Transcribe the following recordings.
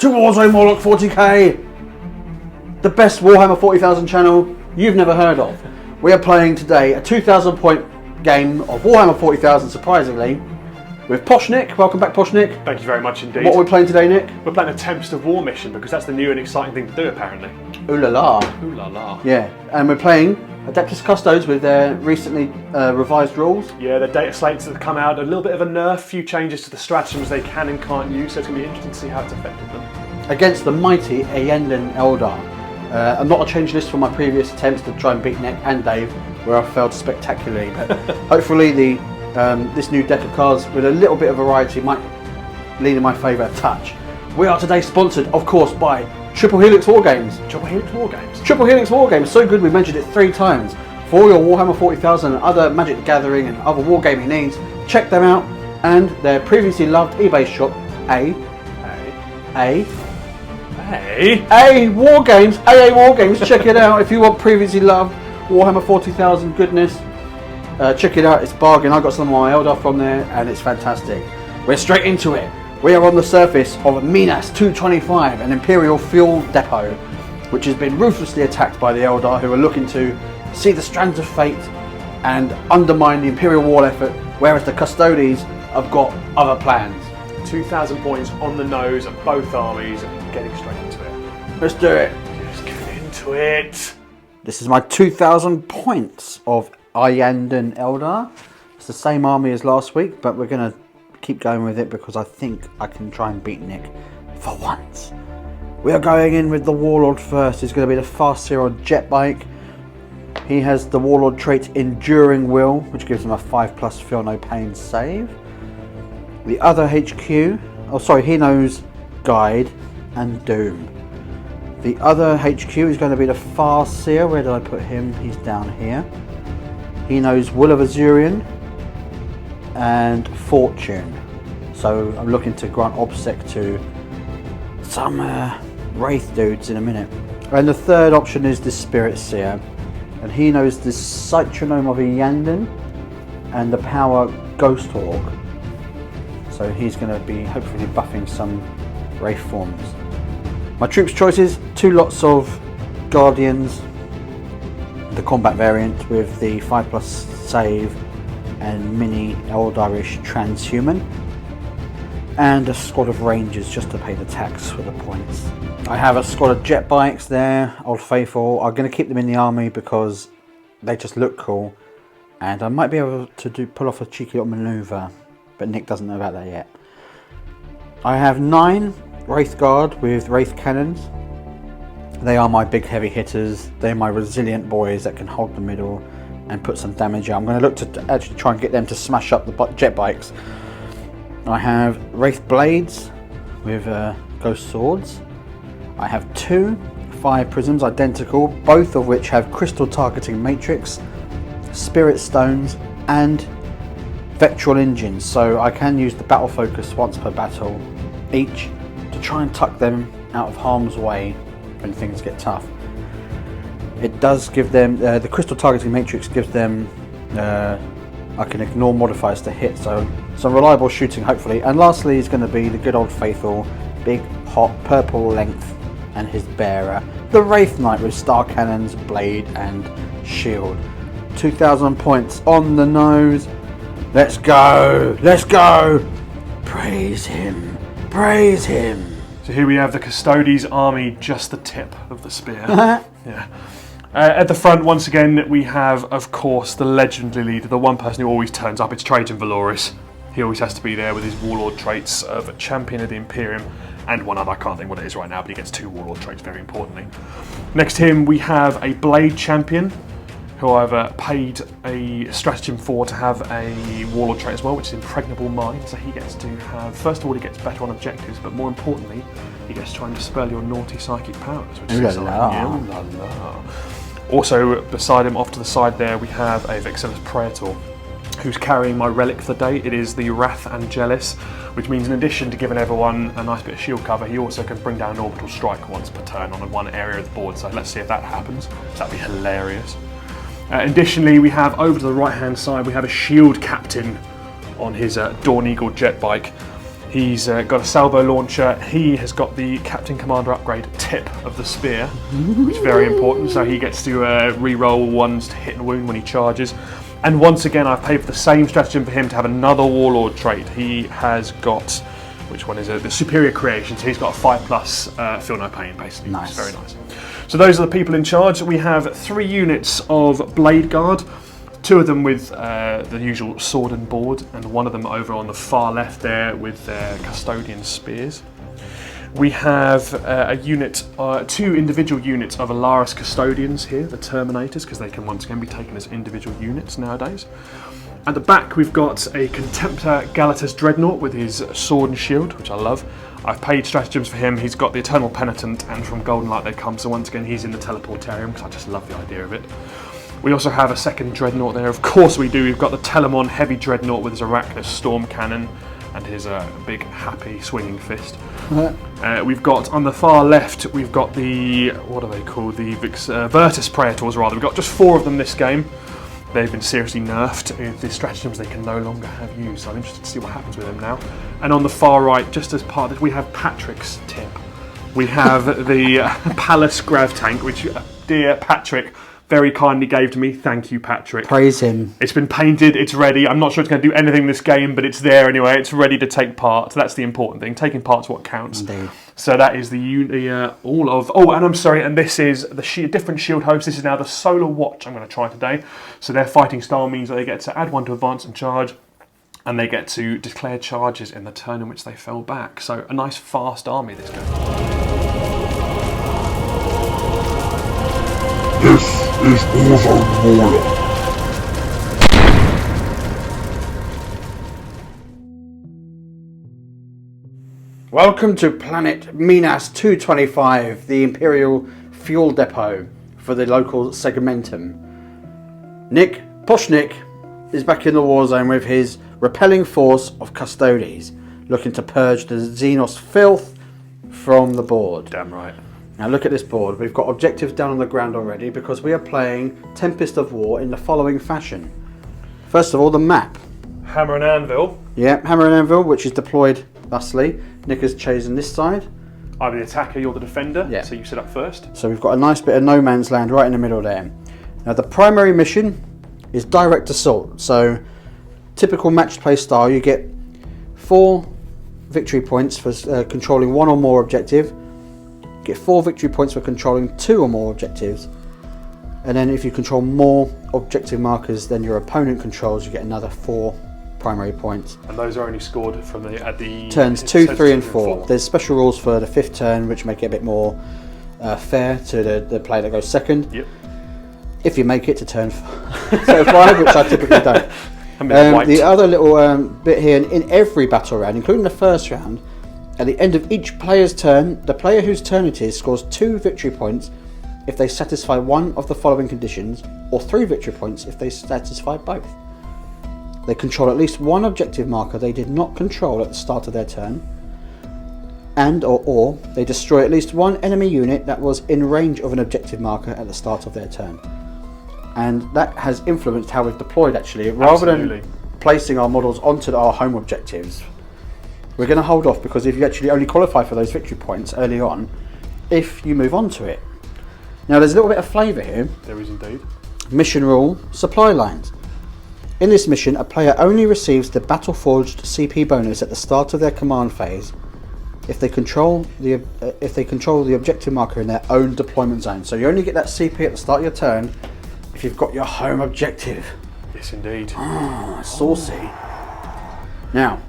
to Warzone Warhammer 40k, the best Warhammer 40,000 channel you've never heard of. We are playing today a 2,000 point game of Warhammer 40,000, surprisingly, with Posh Nick. Welcome back, Posh Nick. Thank you very much indeed. What are we playing today, Nick? We're playing a Tempest of War mission because that's the new and exciting thing to do, apparently. Ooh la la. Ooh la la. Yeah, and we're playing Adeptus Custodes with their recently revised rules. Yeah, the data slates that have come out, a little bit of a nerf, a few changes to the stratagems they can and can't use, so it's going to be interesting to see how it's affected them. Against the mighty Iyanden Eldar. I'm not a change list from my previous attempts to try and beat Nick and Dave, where I failed spectacularly, but hopefully this new deck of cards with a little bit of variety might lean in my favour a touch. We are today sponsored, of course, by Triple Helix Wargames. Triple Helix Wargames? Triple Helix Wargames, so good we mentioned it 3 times. For all your Warhammer 40,000 and other Magic the Gathering and other wargaming needs, check them out, and their previously loved eBay shop, AA Wargames, check it out if you want previously loved Warhammer 40,000 goodness. Check it out, it's bargain. I got some of my Eldar from there and it's fantastic. We're straight into it. We are on the surface of Minas 225, an Imperial fuel depot, which has been ruthlessly attacked by the Eldar, who are looking to see the strands of fate and undermine the Imperial war effort, whereas the Custodes have got other plans. 2,000 points on the nose of both armies, and getting straight into it. Let's do it. Just get into it. This is my 2,000 points of Iyanden Eldar. It's the same army as last week, but we're going to keep going with it because I think I can try and beat Nick for once. We are going in with the Warlord first. He's going to be the fast seer on jet bike. He has the Warlord trait Enduring Will, which gives him a 5+ feel no pain save. The other HQ, he knows Guide and Doom. The other HQ is going to be the fast seer. Where did I put him? He's down here. He knows Will of Azurian and Fortune, so I'm looking to grant obsec to some wraith dudes in a minute. And the third option is the Spirit Seer, and he knows the Citronome of Iyanden and the power Ghost Hawk, so he's going to be hopefully buffing some wraith forms. My troops choices: 2 lots of Guardians, the combat variant with the 5+ save and mini Eldarish transhuman, and a squad of rangers just to pay the tax for the points. I have a squad of jet bikes there, Old Faithful. I'm going to keep them in the army because they just look cool, and I might be able to pull off a cheeky little manoeuvre, but Nick doesn't know about that yet. I have 9 Wraith Guard with Wraith Cannons. They are my big heavy hitters. They're my resilient boys that can hold the middle and put some damage out. I'm going to look to actually try and get them to smash up the jet bikes. I have Wraith Blades with Ghost Swords. I have 2 Fire Prisms, identical, both of which have Crystal Targeting Matrix, Spirit Stones and Vectoral Engines, so I can use the Battle Focus once per battle each to try and tuck them out of harm's way when things get tough. It does give them, the Crystal Targeting Matrix gives them, I can ignore modifiers to hit, so some reliable shooting hopefully. And lastly is going to be the good old faithful, big hot purple length and his bearer, the Wraith Knight with Star Cannons, Blade and Shield. 2,000 points on the nose. Let's go, let's go. Praise him, praise him. So here we have the Custodes army, just the tip of the spear. Yeah. At the front, once again, we have, of course, the legendary leader, the one person who always turns up. It's Trajan Valoris. He always has to be there with his Warlord traits of Champion of the Imperium and one other. I can't think what it is right now, but he gets 2 Warlord traits, very importantly. Next to him, we have a Blade Champion, who I've paid a stratagem for to have a Warlord trait as well, which is Impregnable Mind. So he gets to have, first of all, he gets better on objectives, but more importantly, he gets to try and dispel your naughty psychic powers, which is exciting. Also, beside him, off to the side there, we have a Xenos Praetor, who's carrying my relic for the day. It is the Wrath Angelis, which means in addition to giving everyone a nice bit of shield cover, he also can bring down an orbital strike once per turn on one area of the board. So let's see if that happens. That'd be hilarious. Additionally, we have over to the right hand side, we have a shield captain on his Dawn Eagle jet bike. He's got a salvo launcher. He has got the Captain Commander upgrade tip of the spear, which is very important. So he gets to re-roll ones to hit and wound when he charges. And once again, I've paid for the same stratagem for him to have another Warlord trait. He has got, which one is it? The Superior Creation. So he's got a 5+, feel no pain, basically. Nice. It's very nice. So those are the people in charge. We have 3 units of Blade Guard. 2 of them with the usual sword and board, and 1 of them over on the far left there with their custodian spears. We have a unit, 2 individual units of Alaris custodians here, the Terminators, because they can once again be taken as individual units nowadays. At the back we've got a Contemptor Galatas Dreadnought with his sword and shield, which I love. I've paid stratagems for him. He's got the Eternal Penitent, and from Golden Light they come, so once again he's in the Teleportarium, because I just love the idea of it. We also have a second Dreadnought there, of course we do. We've got the Telemon Heavy Dreadnought with his Arachnus Storm Cannon and his big happy swinging fist. We've got on the far left, we've got the, what are they called, the Virtus Praetors rather. We've got just 4 of them this game. They've been seriously nerfed. The stratagems they can no longer have used, so I'm interested to see what happens with them now. And on the far right, just as part of this, we have Patrick's tip. We have the Palace Grav Tank, which dear Patrick very kindly gave to me. Thank you, Patrick. Praise him. It's been painted, it's ready. I'm not sure it's going to do anything in this game, but it's there anyway. It's ready to take part. So that's the important thing. Taking part's what counts. Indeed. So that is all of... Oh, and I'm sorry, and this is the different shield host. This is now the Solar Watch I'm going to try today. So their fighting style means that they get to add 1 to advance and charge, and they get to declare charges in the turn in which they fell back. So a nice fast army this game. This is Warzone Morloc. Welcome to planet Minas 225, the Imperial fuel depot for the local segmentum. Nick, Posh Nick, is back in the Warzone with his repelling force of Custodes, looking to purge the Xenos filth from the board. Damn right. Now look at this board. We've got objectives down on the ground already because we are playing Tempest of War in the following fashion. First of all, the map. Hammer and Anvil. Yeah, Hammer and Anvil, which is deployed thusly. Nick has chosen this side. I'm the attacker, you're the defender, Yeah. so you sit up first. So we've got a nice bit of no man's land right in the middle there. Now the primary mission is direct assault. So typical match play style, you get 4 victory points for controlling 1 or more objective. You get 4 victory points for controlling 2 or more objectives. And then if you control more objective markers than your opponent controls, you get another 4 primary points. And those are only scored from at the turns 2, 3 and 4. There's special rules for the 5th turn which make it a bit more fair to the player that goes second. Yep. If you make it to turn 5, which I typically don't. The other little bit here, in every battle round, including the first round, at the end of each player's turn, the player whose turn it is scores 2 victory points if they satisfy 1 of the following conditions, or 3 victory points if they satisfy both. They control at least 1 objective marker they did not control at the start of their turn, and or they destroy at least 1 enemy unit that was in range of an objective marker at the start of their turn. And that has influenced how we've deployed actually. Rather than placing our models onto our home objectives, we're going to hold off, because if you actually only qualify for those victory points early on, if you move on to it. Now there's a little bit of flavour here. There is indeed. Mission rule, supply lines. In this mission, a player only receives the Battle Forged CP bonus at the start of their command phase if they control the objective marker in their own deployment zone. So you only get that CP at the start of your turn if you've got your home objective. Yes, indeed. Saucy. Now,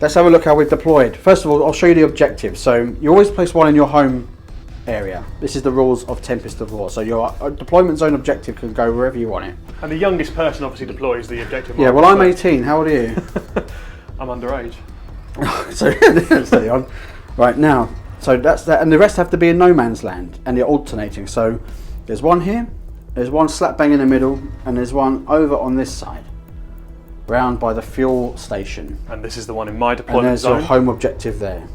let's have a look how we've deployed. First of all, I'll show you the objective. So you always place 1 in your home area. This is the rules of Tempest of War. So your deployment zone objective can go wherever you want it. And the youngest person obviously deploys the objective. Yeah, well I'm 18. How old are you? I'm underage. So steady on. Right now, so that's that, and the rest have to be in no man's land, and they're alternating. So there's 1 here, there's 1 slap bang in the middle, and there's 1 over on this side, round by the fuel station. And this is the one in my And deployment there's zone. your home objective there.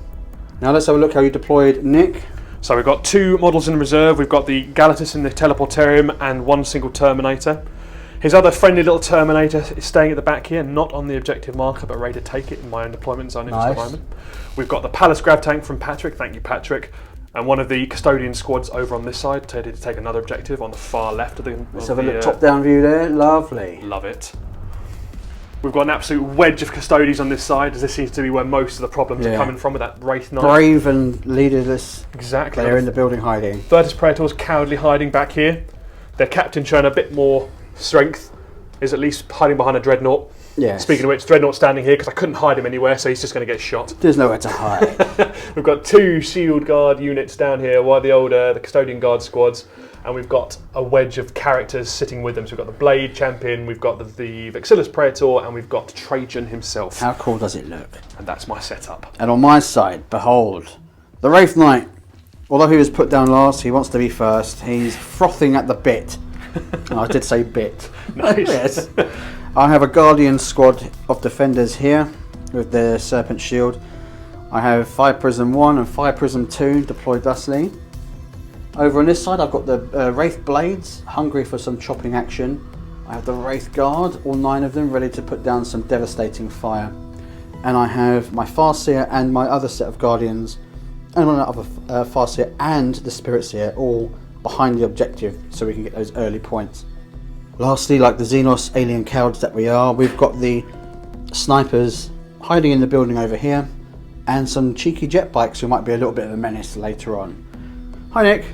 Now let's have a look how you deployed, Nick. So we've got 2 models in reserve. We've got the Galatas in the Teleportarium and 1 single Terminator. His other friendly little Terminator is staying at the back here, not on the objective marker, but ready to take it in my own deployment zone at the moment. We've got the Palace Grav Tank from Patrick, thank you Patrick, and one of the Custodian squads over on this side, ready to take another objective on the far left of the... Let's have a look, top-down view there, lovely. Love it. We've got an absolute wedge of Custodes on this side, as this seems to be where most of the problems are coming from with that Wraith Knight. Brave and leaderless. Exactly. They're in the building hiding. Virtus Praetors cowardly hiding back here. Their captain showing a bit more strength, is at least hiding behind a Dreadnought. Yes. Speaking of which, Dreadnought standing here because I couldn't hide him anywhere, so he's just going to get shot. There's nowhere to hide. We've got 2 Shield Guard units down here, one of the older, the Custodian Guard squads, and we've got a wedge of characters sitting with them. So we've got the Blade Champion, we've got the Vexillus Praetor, and we've got Trajan himself. How cool does it look? And that's my setup. And on my side, behold, the Wraith Knight. Although he was put down last, he wants to be first. He's frothing at the bit. I did say bit. Nice. Yes. I have a Guardian squad of defenders here with their Serpent Shield. I have 5 Prism 1 and 5 Prism 2 deployed thusly. Over on this side I've got the Wraith Blades, hungry for some chopping action. I have the Wraith Guard, all 9 of them, ready to put down some devastating fire. And I have my Farseer and my other set of Guardians, and my other Farseer and the Spirit Seer, all behind the objective so we can get those early points. Lastly, like the Xenos alien cowards that we are, we've got the snipers hiding in the building over here, and some cheeky jet bikes who might be a little bit of a menace later on. Hi Nick.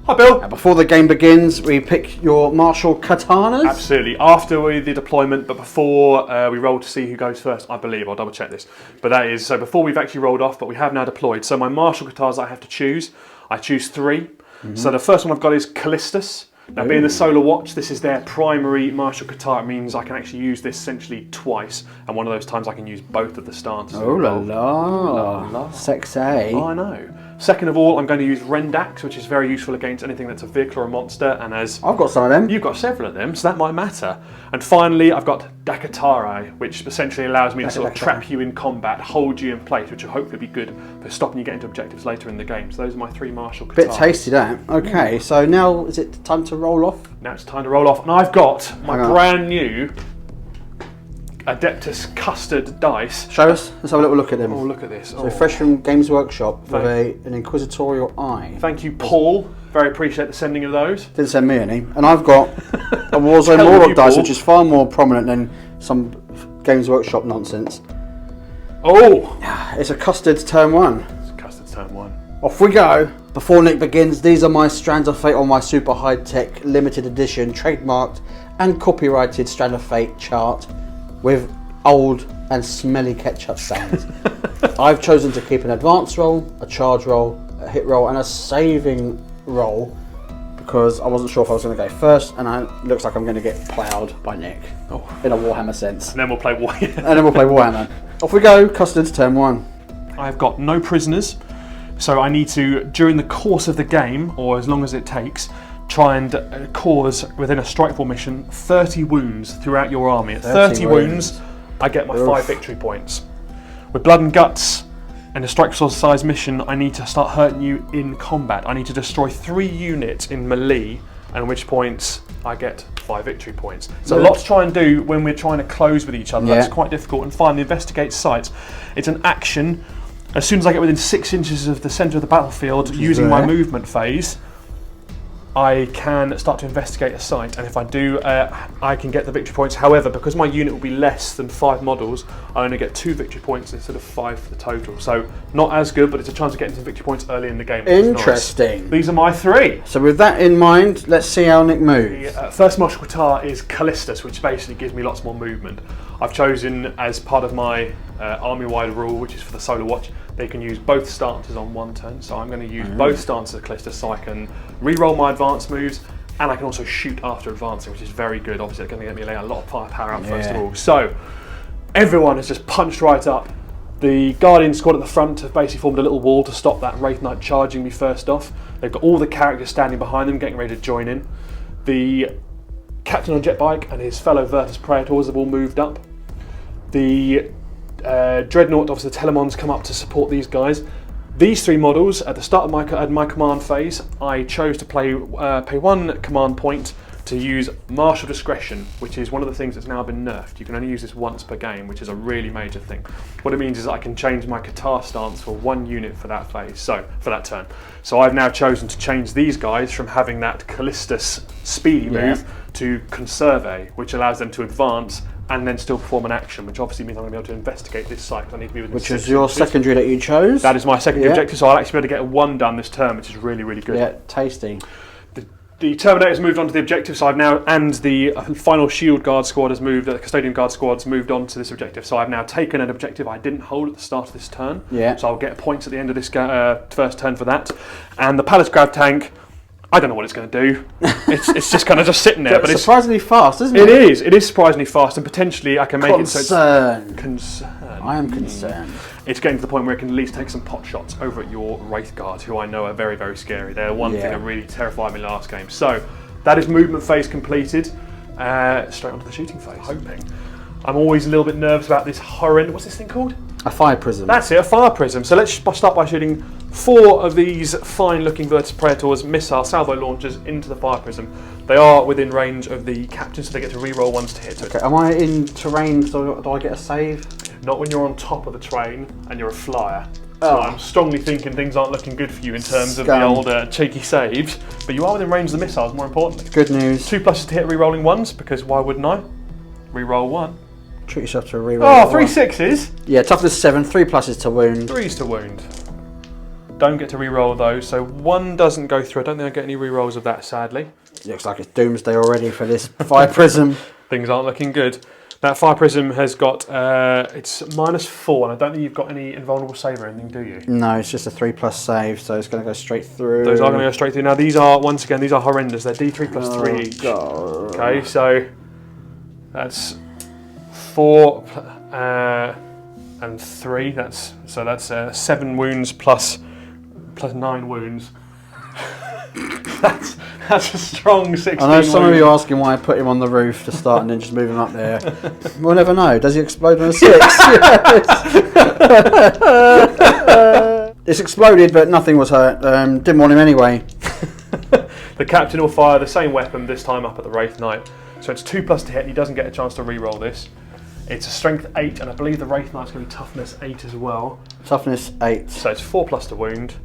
Hi Bill. Now, before the game begins, we pick your martial katanas. Absolutely. After the deployment, but before we roll to see who goes first, I believe. I'll double check this. But that is, so before we've actually rolled off, but we have now deployed. So my martial katanas I have to choose. I choose 3. So the first one I've got is Callistus. Now, being the Solar Watch, this is their primary martial katana. It means I can actually use this essentially twice, and one of those times I can use both of the stances. Oh la la, sexy. I know. Second of all, I'm going to use Rendax, which is very useful against anything that's a vehicle or a monster, and as I've got some of them. You've got several of them, so that might matter. And finally, I've got Dakatarai, which essentially allows me to sort of trap you in combat, hold you in place, which will hopefully be good for stopping you getting to objectives later in the game. So those are my 3 martial katanas. Bit tasty that. Okay, so now is it time to roll off? Now it's time to roll off, and I've got my brand new Adeptus custard dice. Show us. Let's have a little look at them. Oh, look at this. So fresh from Games Workshop with an inquisitorial eye. Thank you, Paul. Very appreciate the sending of those. Didn't send me any. And I've got a Warzone Morloc dice, which is far more prominent than some Games Workshop nonsense. Oh! It's a Custodes turn 1. It's Custodes turn 1. Off we go. Before Nick begins, these are my Strands of Fate on my super high-tech, limited edition, trademarked and copyrighted Strand of Fate chart with old and smelly ketchup stains. I've chosen to keep an advance roll, a charge roll, a hit roll and a saving roll because I wasn't sure if I was going to go first, and it looks like I'm going to get ploughed by Nick in a Warhammer sense. And then we'll play Warhammer. And then we'll play Warhammer. Off we go, Custodes turn 1. I've got no prisoners, so I need to, during the course of the game, or as long as it takes, try and cause, within a strikeful mission, 30 wounds throughout your army. At 30 wounds, I get my 5 victory points. With Blood and Guts and a strikeful size mission, I need to start hurting you in combat. I need to destroy 3 units in melee, and at which points I get 5 victory points. So a lot to try and do when we're trying to close with each other. That's quite difficult. And finally, investigate sites. It's an action. As soon as I get within 6 inches of the centre of the battlefield, using my movement phase, I can start to investigate a site, and if I do, I can get the victory points. However, because my unit will be less than 5 models, I only get 2 victory points instead of 5 for the total. So not as good, but it's a chance of getting some victory points early in the game. Interesting. Nice. These are my 3. So with that in mind, let's see how Nick moves. The first martial guitar is Callistus, which basically gives me lots more movement. I've chosen as part of my army-wide rule, which is for the Solar Watch, they can use both stances on 1 turn. So I'm going to use both stances of Callistus so I can re-roll my advance moves, and I can also shoot after advancing, which is very good. Obviously, it's going to get me a lot of firepower out first of all. So everyone has just punched right up. The Guardian squad at the front have basically formed a little wall to stop that Wraith Knight charging me first off. They've got all the characters standing behind them, getting ready to join in. The Captain on Jetbike and his fellow Virtus Praetors have all moved up. The Dreadnought, obviously the Telemons, come up to support these guys. These 3 models, at the start of my command phase, I chose to pay 1 command point to use martial discretion, which is one of the things that's now been nerfed. You can only use this once per game, which is a really major thing. What it means is I can change my Qatar stance for 1 unit for that phase, so for that turn. So I've now chosen to change these guys from having that Callistus speedy move to Conserve, which allows them to advance and then still perform an action, which obviously means I'm going to be able to investigate this site because I need to be within 6 Which is your inches. secondary that you chose? That is my secondary objective, so I'll actually be able to get 1 done this turn, which is really, really good. Yeah, tasty. The Terminator's moved on to the objective, so I've now, and the final Shield Guard squad has moved, the Custodian Guard squad's moved on to this objective, so I've now taken an objective I didn't hold at the start of this turn, so I'll get points at the end of this first turn for that. And the Palace Grav Tank, I don't know what it's going to do. It's just kind of just sitting there. But it's surprisingly fast, isn't it? It is surprisingly fast, and potentially I can make it so it's... Concern. I am concerned. It's getting to the point where it can at least take some pot shots over at your Wraith Guard, who I know are very, very scary. They're one thing that really terrified me last game. So, that is movement phase completed. Straight onto the shooting phase. Hoping. I'm always a little bit nervous about this horrendous... What's this thing called? A fire prism. That's it, a fire prism. So let's start by shooting 4 of these fine-looking Virtus Praetors missile salvo launchers into the fire prism. They are within range of the captain, so they get to re-roll ones to hit. Okay, am I in terrain, so do I get a save? Not when you're on top of the train and you're a flyer. So I'm strongly thinking things aren't looking good for you in terms of the old cheeky saves, but you are within range of the missiles, more importantly. Good news. 2 pluses to hit re-rolling ones, because why wouldn't I? Re-roll 1. Treat yourself to a reroll. Oh, 3 6s? Yeah, toughness 7, 3 pluses to wound. 3s to wound. Don't get to re-roll those, so 1 doesn't go through. I don't think I get any re-rolls of that, sadly. Looks like it's doomsday already for this fire prism. Things aren't looking good. That fire prism has got, it's -4, and I don't think you've got any invulnerable save or anything, do you? No, it's just a 3+ save, so it's going to go straight through. Those are going to go straight through. Now these are, once again, these are horrendous. They're D3 plus 3 each. God. Okay, so that's 4 and 3. That's 7 wounds plus 9 wounds. That's a strong 16. I know some of you are asking why I put him on the roof to start and then just move him up there. We'll never know. Does he explode on a 6? It's exploded, but nothing was hurt. Didn't want him anyway. The captain will fire the same weapon, this time up at the Wraith Knight. So it's 2+ to hit, and he doesn't get a chance to re-roll this. It's a strength 8, and I believe the Wraith Knight's going to be toughness 8 as well. Toughness 8. So it's 4+ to wound.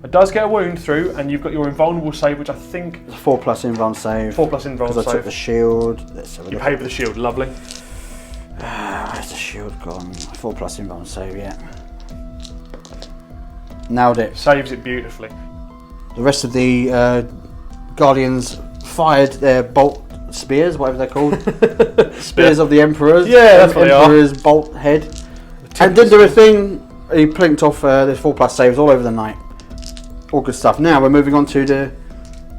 It does get a wound through, and you've got your invulnerable save, which I think... It's a 4+ invuln save. 4+ invuln save. Because I took the shield. Let's have a you look. pay for the shield, lovely. Where's the shield gone? 4+ invuln save, yeah. Nailed it. Saves it beautifully. The rest of the Guardians fired their bolt spears, whatever they're called. Spears of the Emperors. Yeah, that's what they are. Emperor's bolt head. And didn't do a thing. He plinked off the 4+ saves all over the night. All good stuff. Now we're moving on to the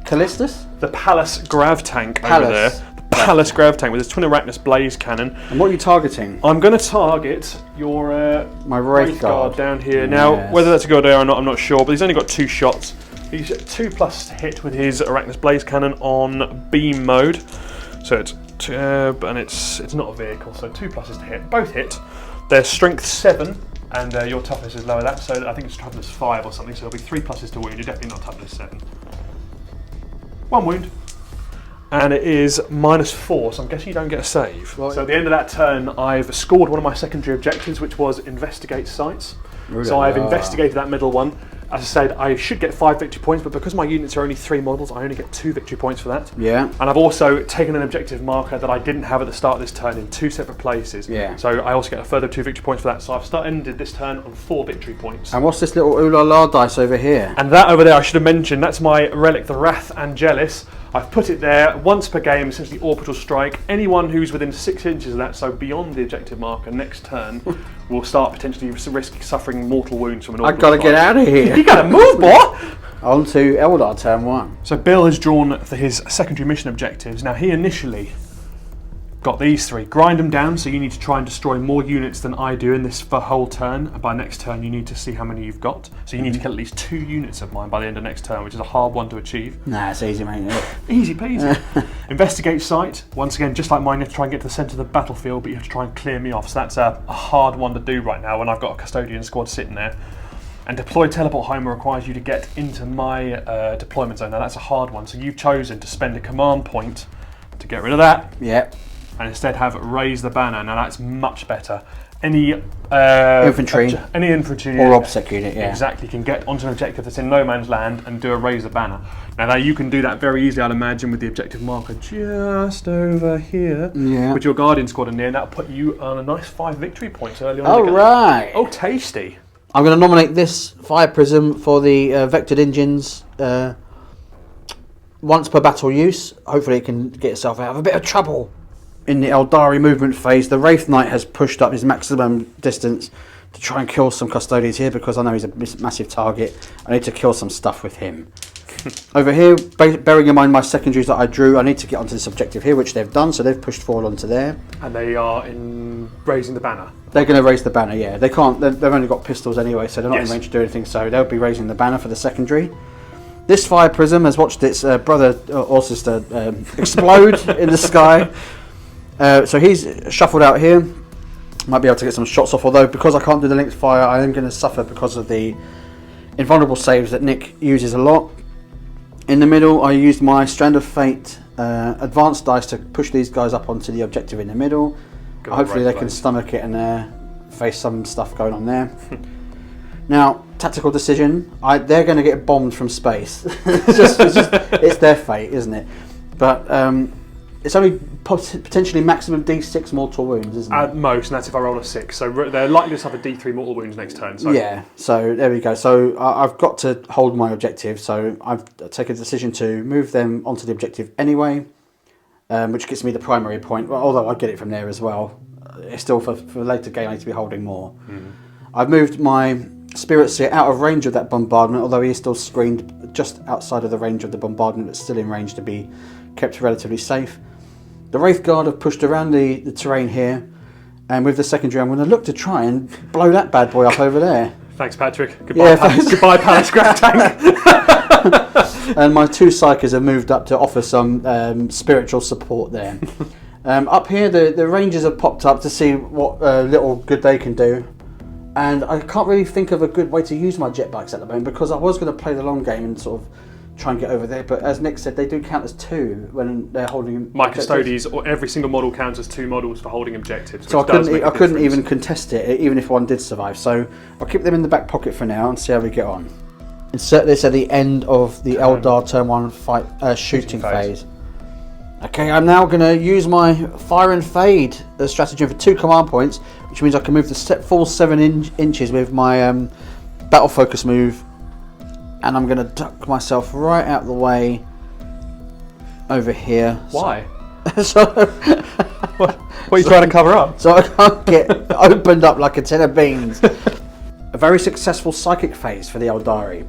Callistus. The Palace Grav Tank over there. The Palace Grav Tank with its twin Arachnus blaze cannon. And what are you targeting? I'm going to target your my Wraith Guard down here. Now, whether that's a good idea or not, I'm not sure, but he's only got 2 shots. He's 2+ to hit with his Arachnus blaze cannon on beam mode. So it's and it's not a vehicle, so 2 pluses to hit. Both hit. They're strength 7. And your toughness is lower than that, so I think it's toughness 5 or something, so it'll be 3 pluses to wound. You're definitely not toughness 7. 1 wound. And it is -4, so I'm guessing you don't get a save. Right. So at the end of that turn, I've scored one of my secondary objectives, which was investigate sites. So I've investigated that middle one. As I said, I should get 5 victory points, but because my units are only 3 models, I only get 2 victory points for that. Yeah. And I've also taken an objective marker that I didn't have at the start of this turn in 2 separate places. Yeah. So I also get a further 2 victory points for that. So I've ended this turn on 4 victory points. And what's this little ooh la la dice over here? And that over there, I should have mentioned, that's my relic, the Wrath Angelis. I've put it there once per game, essentially orbital strike. Anyone who's within 6 inches of that, so beyond the objective marker, next turn will start potentially risk suffering mortal wounds from an orbital I've got to get out of here. You gotta move, boy! On to Eldar turn 1. So Bill has drawn for his secondary mission objectives. Now he initially got these 3. Grind them down, so you need to try and destroy more units than I do in this for whole turn. And by next turn you need to see how many you've got. So you need to kill at least 2 units of mine by the end of next turn, which is a hard one to achieve. Nah, it's easy, mate. Easy peasy. Investigate site. Once again, just like mine, you have to try and get to the centre of the battlefield, but you have to try and clear me off. So that's a hard one to do right now when I've got a custodian squad sitting there. And deploy teleport home requires you to get into my deployment zone. Now that's a hard one, so you've chosen to spend a command point to get rid of that. Yeah. And instead have raise the banner. Now that's much better. Any infantry unit, or obsec unit, yeah, exactly, can get onto an objective that's in no man's land and do a raise the banner. Now you can do that very easily, I'd imagine, with the objective marker just over here, with your Guardian squad in there, and that'll put you on a nice 5 victory points early on. All right. Oh, tasty. I'm going to nominate this fire prism for the vectored engines once per battle use. Hopefully it can get itself out of a bit of trouble. In the Eldari movement phase, the Wraith Knight has pushed up his maximum distance to try and kill some Custodes here because I know he's a massive target. I need to kill some stuff with him. Over here, bearing in mind my secondaries that I drew, I need to get onto this objective here, which they've done, so they've pushed forward onto there. And they are in raising the banner. They're going to raise the banner, yeah. They can't, they've only got pistols anyway, so they're not in range to do anything, so they'll be raising the banner for the secondary. This fire prism has watched its brother or sister explode in the sky. So he's shuffled out here. Might be able to get some shots off, although because I can't do the linked fire, I am going to suffer because of the invulnerable saves that Nick uses a lot. In the middle, I used my Strand of Fate advanced dice to push these guys up onto the objective in the middle. Hopefully they can stomach it and face some stuff going on there. Now, tactical decision, they're going to get bombed from space. It's their fate, isn't it? But it's only potentially maximum D6 mortal wounds, isn't it? At most, and that's if I roll a 6. So they're likely to suffer D3 mortal wounds next turn. So. Yeah, so there we go. So I've got to hold my objective. So I've taken a decision to move them onto the objective anyway, which gets me the primary point. Well, although I get it from there as well. It's still for the later game, I need to be holding more. I've moved my Spirit Seer out of range of that bombardment, although he is still screened just outside of the range of the bombardment, but still in range to be kept relatively safe. The Wraith Guard have pushed around the terrain here, and with the secondary I'm going to look to try and blow that bad boy up over there. Thanks, Patrick. Goodbye, goodbye Palace Graph Tank. And my 2 Psychers have moved up to offer some spiritual support there. Up here the Rangers have popped up to see what little good they can do, and I can't really think of a good way to use my jetbikes at the moment because I was going to play the long game and sort of try and get over there, but as Nick said, they do count as 2 when they're holding my Custodes, or every single model counts as 2 models for holding objectives. So I couldn't even contest it, even if one did survive. So I'll keep them in the back pocket for now and see how we get on. Insert this at the end of the Eldar turn 1 fight shooting phase. Okay, I'm now going to use my Fire and Fade stratagem for 2 command points, which means I can move the full 7 inches with my battle focus move. And I'm going to duck myself right out the way over here. Why? So what are you trying to cover up? So I can't get opened up like a tin of beans. A very successful psychic phase for the Aeldari.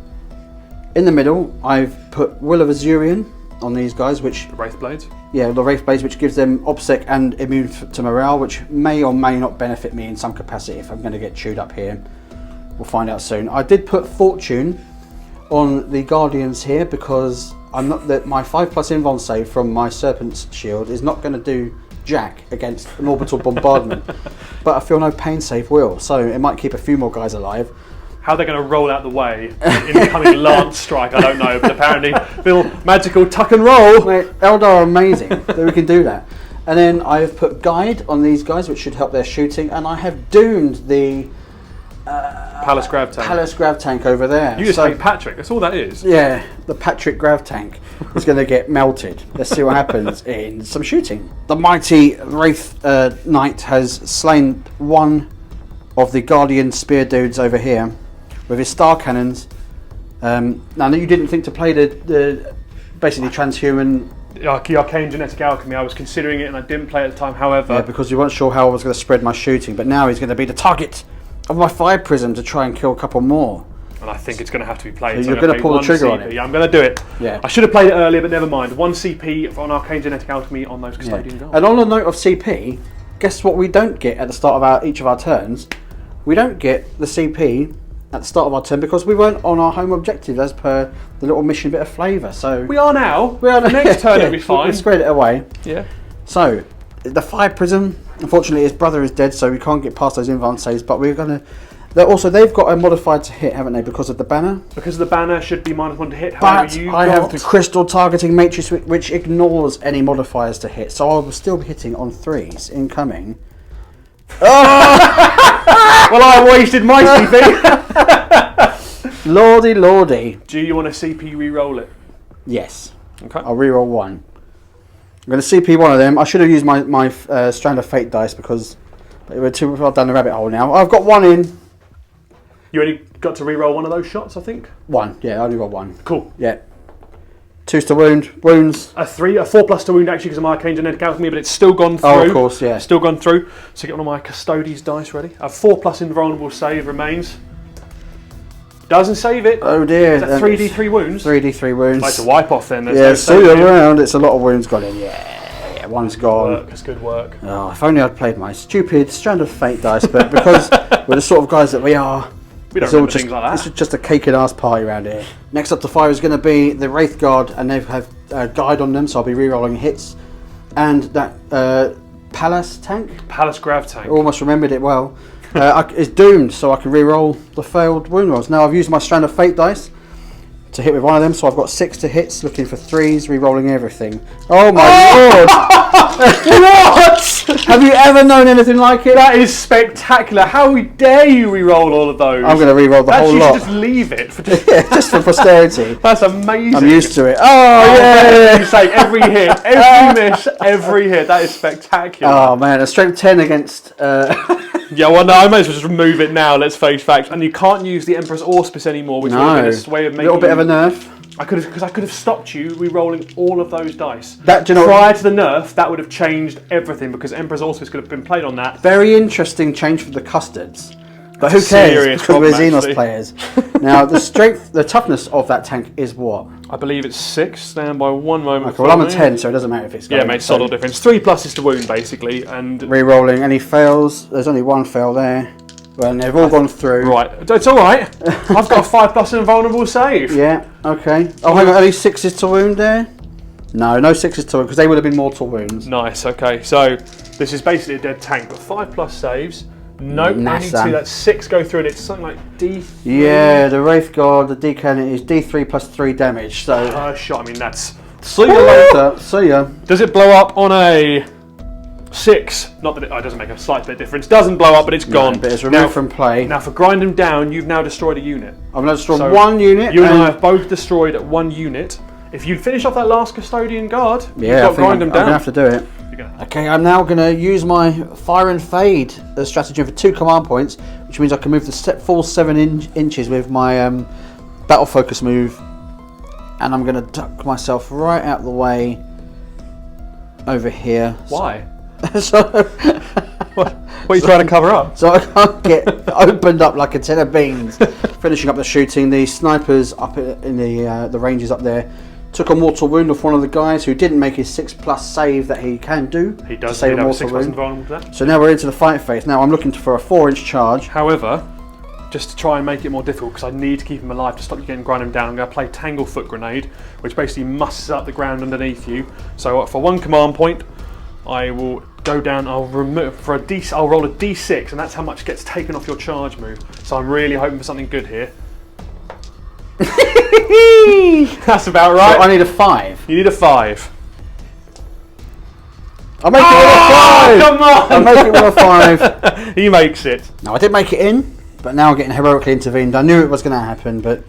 In the middle, I've put Will of Azurian on these guys, which... The Wraith Blades? Yeah, the Wraith Blades, which gives them obsec and immune to morale, which may or may not benefit me in some capacity if I'm going to get chewed up here. We'll find out soon. I did put Fortune on the Guardians here because I'm not that my 5+ invuln save from my Serpent's Shield is not going to do jack against an orbital bombardment, but I feel no pain save will, so it might keep a few more guys alive. How they're going to roll out the way in the coming Lance strike, I don't know, but apparently little magical tuck and roll. Mate, Eldar are amazing that we can do that. And then I've put Guide on these guys, which should help their shooting, and I have doomed the Palace Grav Tank. Palace Grav Tank over there. You just take Patrick, that's all that is. Yeah, the Patrick Grav Tank is going to get melted. Let's see what happens in some shooting. The mighty Wraith Knight has slain one of the Guardian Spear dudes over here with his star cannons. Now, you didn't think to play the basically transhuman... The Arcane Genetic Alchemy, I was considering it and I didn't play it at the time, however... Yeah, because you weren't sure how I was going to spread my shooting, but now he's going to be the target of my fire prism to try and kill a couple more. And I think it's going to have to be played. So you're going to pull the trigger on it? Yeah, I'm going to do it. Yeah. I should have played it earlier, but never mind. 1 CP on Arcane Genetic Alchemy on those Custodian guards. And on the note of CP, guess what we don't get at the start of each of our turns? We don't get the CP at the start of our turn because we weren't on our home objective as per the little mission bit of flavour. So we are now. The next turn it'll be fine. We spread it away. Yeah. So the fire prism, unfortunately his brother is dead, so we can't get past those invuln saves, but we're going to They've got a modified to hit, haven't they, because of the banner? Because the banner should be -1 to hit. However, But I have the crystal targeting matrix, which ignores any modifiers to hit, so I will still be hitting on 3s incoming. Oh! Well, I wasted my CP. Lordy. Do you want to CP re-roll it? Yes. Okay. I'll reroll 1. I'm going to CP one of them. I should have used my Strand of Fate dice because we're too far down the rabbit hole now. I've got 1 in. You only got to re-roll one of those shots, I think? 1, yeah, I only got 1. Cool. Yeah. 2's to wounds. A 4+ to wound actually because of my arcane genetic alchemy, but it's still gone through. Oh, of course, yeah. Still gone through. So get one of my Custodes dice ready. A 4+ invulnerable save remains. Doesn't save it. Oh dear. Is that 3d3 wounds? 3d3 wounds. Like to wipe off then. Yeah, see you around. It's a lot of wounds gone in. Yeah, one's gone. That's good work. Oh, if only I'd played my stupid Strand of Fate dice, but because we're the sort of guys that we are, We don't remember things like that. This is just a cake and ass party around here. Next up to fire is going to be the Wraith Guard, and they have guide on them, so I'll be re-rolling hits. And that Palace tank. Palace Grav Tank. I almost remembered it well. It's doomed, so I can re-roll the failed wound rolls. Now I've used my Strand of Fate dice to hit with one of them, so I've got 6 to hits, looking for 3s, re-rolling everything. Oh my lord! What? Have you ever known anything like it? That is spectacular. How dare you re-roll all of those? I'm going to re-roll the whole You lot. should just leave it. For Just for posterity. That's amazing. I'm used to it. Oh yeah! You say every hit, every miss, every hit. That is spectacular. Oh man, a strength 10 against... Yeah, well, no, I might as well just remove it now. Let's face facts. And you can't use the Emperor's Auspice anymore, which would have been a way of making... A little bit of a nerf. Because I could have stopped you re-rolling all of those dice. Prior to the nerf, that would have changed everything because Emperor's Auspice could have been played on that. Very interesting change for the Custodes. But who cares? Because we're Xenos players. Now, the toughness of that tank is what? I believe it's 6. Stand by one moment. Okay, well, I'm a 10, so it doesn't matter if it's... Yeah, it makes subtle difference. 3+ is to wound, basically. And re-rolling any fails. There's only 1 fail there. Well, they've all gone through. Right, it's all right. I've got a 5+ invulnerable save. Yeah, okay. Oh, hang on, any 6s to wound there? No 6s to wound, because they would have been mortal wounds. Nice, okay. So, this is basically a dead tank, but 5+ saves. Nope, I need to. That's 6 go through, and it's something like D3. Yeah, the Wraith Guard, the DK is D3 plus 3 damage, so... Shot, I mean, that's... See you later, see ya. Does it blow up on a 6? Not that it doesn't make a slight bit of difference. Doesn't blow up, but it's gone. No, but it's removed from play. Now, for grind them down, you've now destroyed a unit. I've now destroyed 1 unit. You and I have both destroyed 1 unit. If you finish off that last Custodian Guard, you've got to grind them down. I'm going to have to do it. Okay, I'm now going to use my Fire and Fade strategy for 2 command points, which means I can move the full 7 inches with my Battle Focus move. And I'm going to duck myself right out of the way over here. Why? So, what are you trying to cover up? So I can't get opened up like a tin of beans. Finishing up the shooting, the snipers up in the ranges up there took a mortal wound off one of the guys who didn't make his 6+ save that he can do. He does save a have mortal 6+ wound. invulnerable to that. So now we're into the fight phase. Now I'm looking for a 4-inch charge. However, just to try and make it more difficult, because I need to keep him alive to stop you getting grind him down, I'm going to play Tanglefoot Grenade, which basically musses up the ground underneath you. So for 1 command point, I will go down. I'll roll a D6, and that's how much gets taken off your charge move. So I'm really hoping for something good here. That's about right. So I need a 5. You need a 5. I'll make it with a 5! Come on! I'll make it with a 5. He makes it. No, I did make it in, but now I'm getting heroically intervened. I knew it was going to happen, but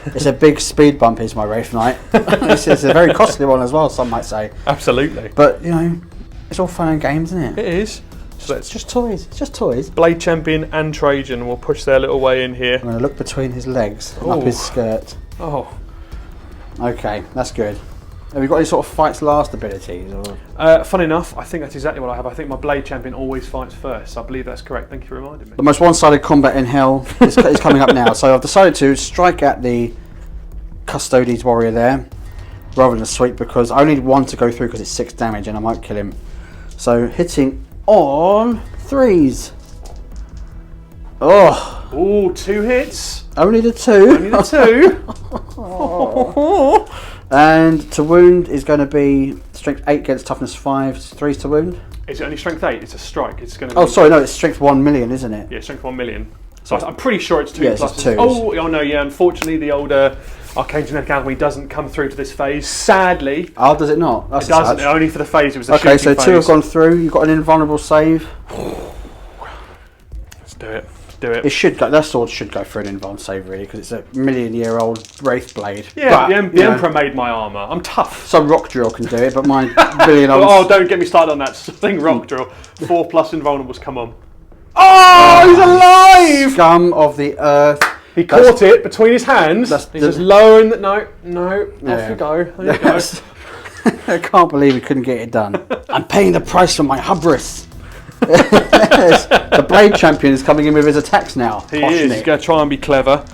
it's a big speed bump into my Wraith Knight. It's a very costly one as well, some might say. Absolutely. But, you know, it's all fun and games, isn't it? It is. So it's just toys. It's just toys. Blade Champion and Trajan will push their little way in here. I'm going to look between his legs and up his skirt. Oh. Okay, that's good. Have you got any sort of fights last abilities? Or? Fun enough, I think that's exactly what I have. I think my Blade Champion always fights first. So I believe that's correct. Thank you for reminding me. The most one-sided combat in hell is coming up now. So I've decided to strike at the Custodes warrior there rather than sweep, because I only need 1 to go through because it's 6 damage and I might kill him. So hitting on 3s. Oh. Ooh, 2 hits. Only the 2. Only the 2. And to wound is going to be strength 8 against toughness 5. 3s to wound. Is it only strength 8? It's a strike. It's going to. Oh, sorry, no, it's strength 1 million, isn't it? Yeah, strength 1 million. So I'm pretty sure it's 2 Yes, pluses. it's 2s. Oh no, yeah. Unfortunately, the older Arcane Genetic Alchemy doesn't come through to this phase. Sadly, Oh, does it not? That's it doesn't. Only for the phase. It was a okay, so shooting 2 phase. have gone through. You've got an invulnerable save. Let's do it. Let's do it. It should go. That sword should go for an invuln save, really, because it's a million-year-old wraith blade. Yeah, But, the Emperor made my armour. I'm tough. Some rock drill can do it, but my billion-old. Oh, don't get me started on that thing, rock drill. 4+ invulnerables. Come on. Oh, he's alive! Scum of the earth. He caught it between his hands. He's just lowering the... No, off you go. There you go. I can't believe he couldn't get it done. I'm paying the price for my hubris. The blade champion is coming in with his attacks now. He is. He's going to try and be clever.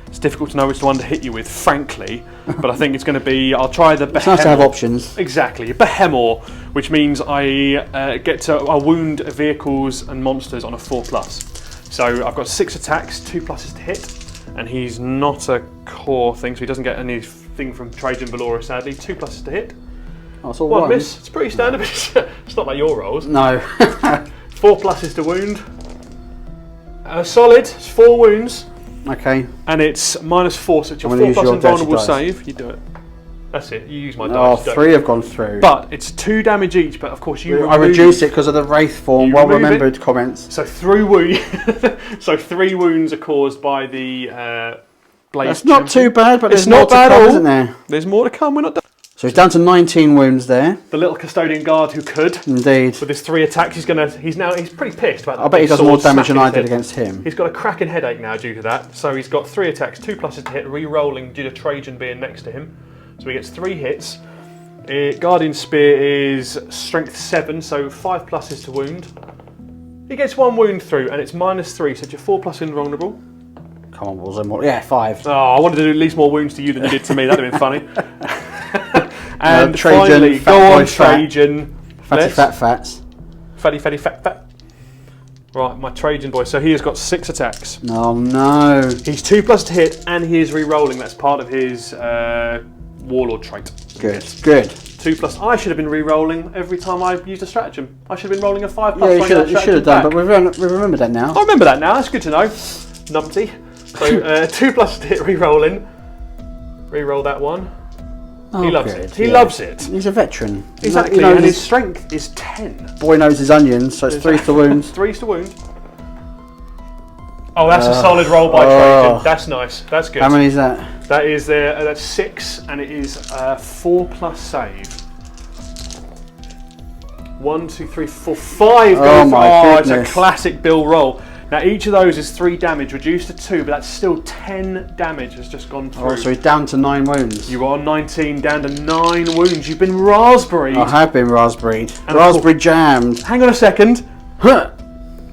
It's difficult to know which one to hit you with, frankly. But I think it's going to be... I'll try the Behemoth. It's nice to have options. Exactly. Behemoth, which means I get to wound vehicles and monsters on a 4+. So I've got 6 attacks, 2 pluses to hit. And he's not a core thing, so he doesn't get anything from Trajan Valora, sadly. 2 pluses to hit. Oh, it's all 1 one. miss. It's pretty standard. It's not like your rolls. No. 4 pluses to wound. Solid. It's 4 wounds. Okay. And it's -4, so it's your I'm 4+ gonna use your invulnerable dirty dice. save. You do it. That's it. You use my Oh, dice. don't 3 you? have gone through. But it's 2 damage each. But of course you. I reduced it because of the wraith form. You Well remove remembered comments. So 3 wounds. So 3 wounds are caused by the blade. That's not too bad, but It's there's more not to bad come, at all. isn't there? There's more to come. We're not done. So he's down to 19 wounds there. The little custodian guard who could. Indeed. With his 3 attacks, he's pretty pissed about that. I bet he big does more sword damage than smacking I his did head. against him. He's got a cracking headache now due to that. So he's got 3 attacks, 2 pluses to hit, re-rolling due to Trajan being next to him. So he gets 3 hits. Guardian Spear is strength 7, so 5 pluses to wound. He gets 1 wound through, and it's -3, so it's your 4+ invulnerable. Come on, Warzone. More. Yeah, 5. Oh, I wanted to do at least more wounds to you than you did to me. That'd have been funny. And Trajan, finally, fat go boy on, fat. Trajan. Fatty fat fats. Fatty, fat. Right, my Trajan boy. So he has got 6 attacks. Oh no. He's 2+ to hit, and he is re-rolling. That's part of his Warlord trait. Good. Good. 2+. I should have been re-rolling every time I used a stratagem. I should have been rolling a 5+. Yeah, you should have done, but we remember that now. I remember that now. That's good to know. Numpty. So 2+ to hit, re-rolling. Re-roll that one. Oh, He loves good, it. He yeah. loves it. He's a veteran. Exactly. He knows And his strength is 10. boy knows his onions, so it's 3 to wounds. 3's to wound. Oh, that's a solid roll by Trajan. That's nice. That's good. How many is that? That is that's 6, and it is 4+ save. 1, 2, 3, 4, 5. Oh my It's goodness. a classic Bill roll. Now each of those is 3 damage, reduced to 2, but that's still 10 damage has just gone through. Oh, so he's down to 9 wounds. You are 19, down to 9 wounds. You've been raspberried. I have been raspberried. And Raspberry jammed. Hang on a second. Huh.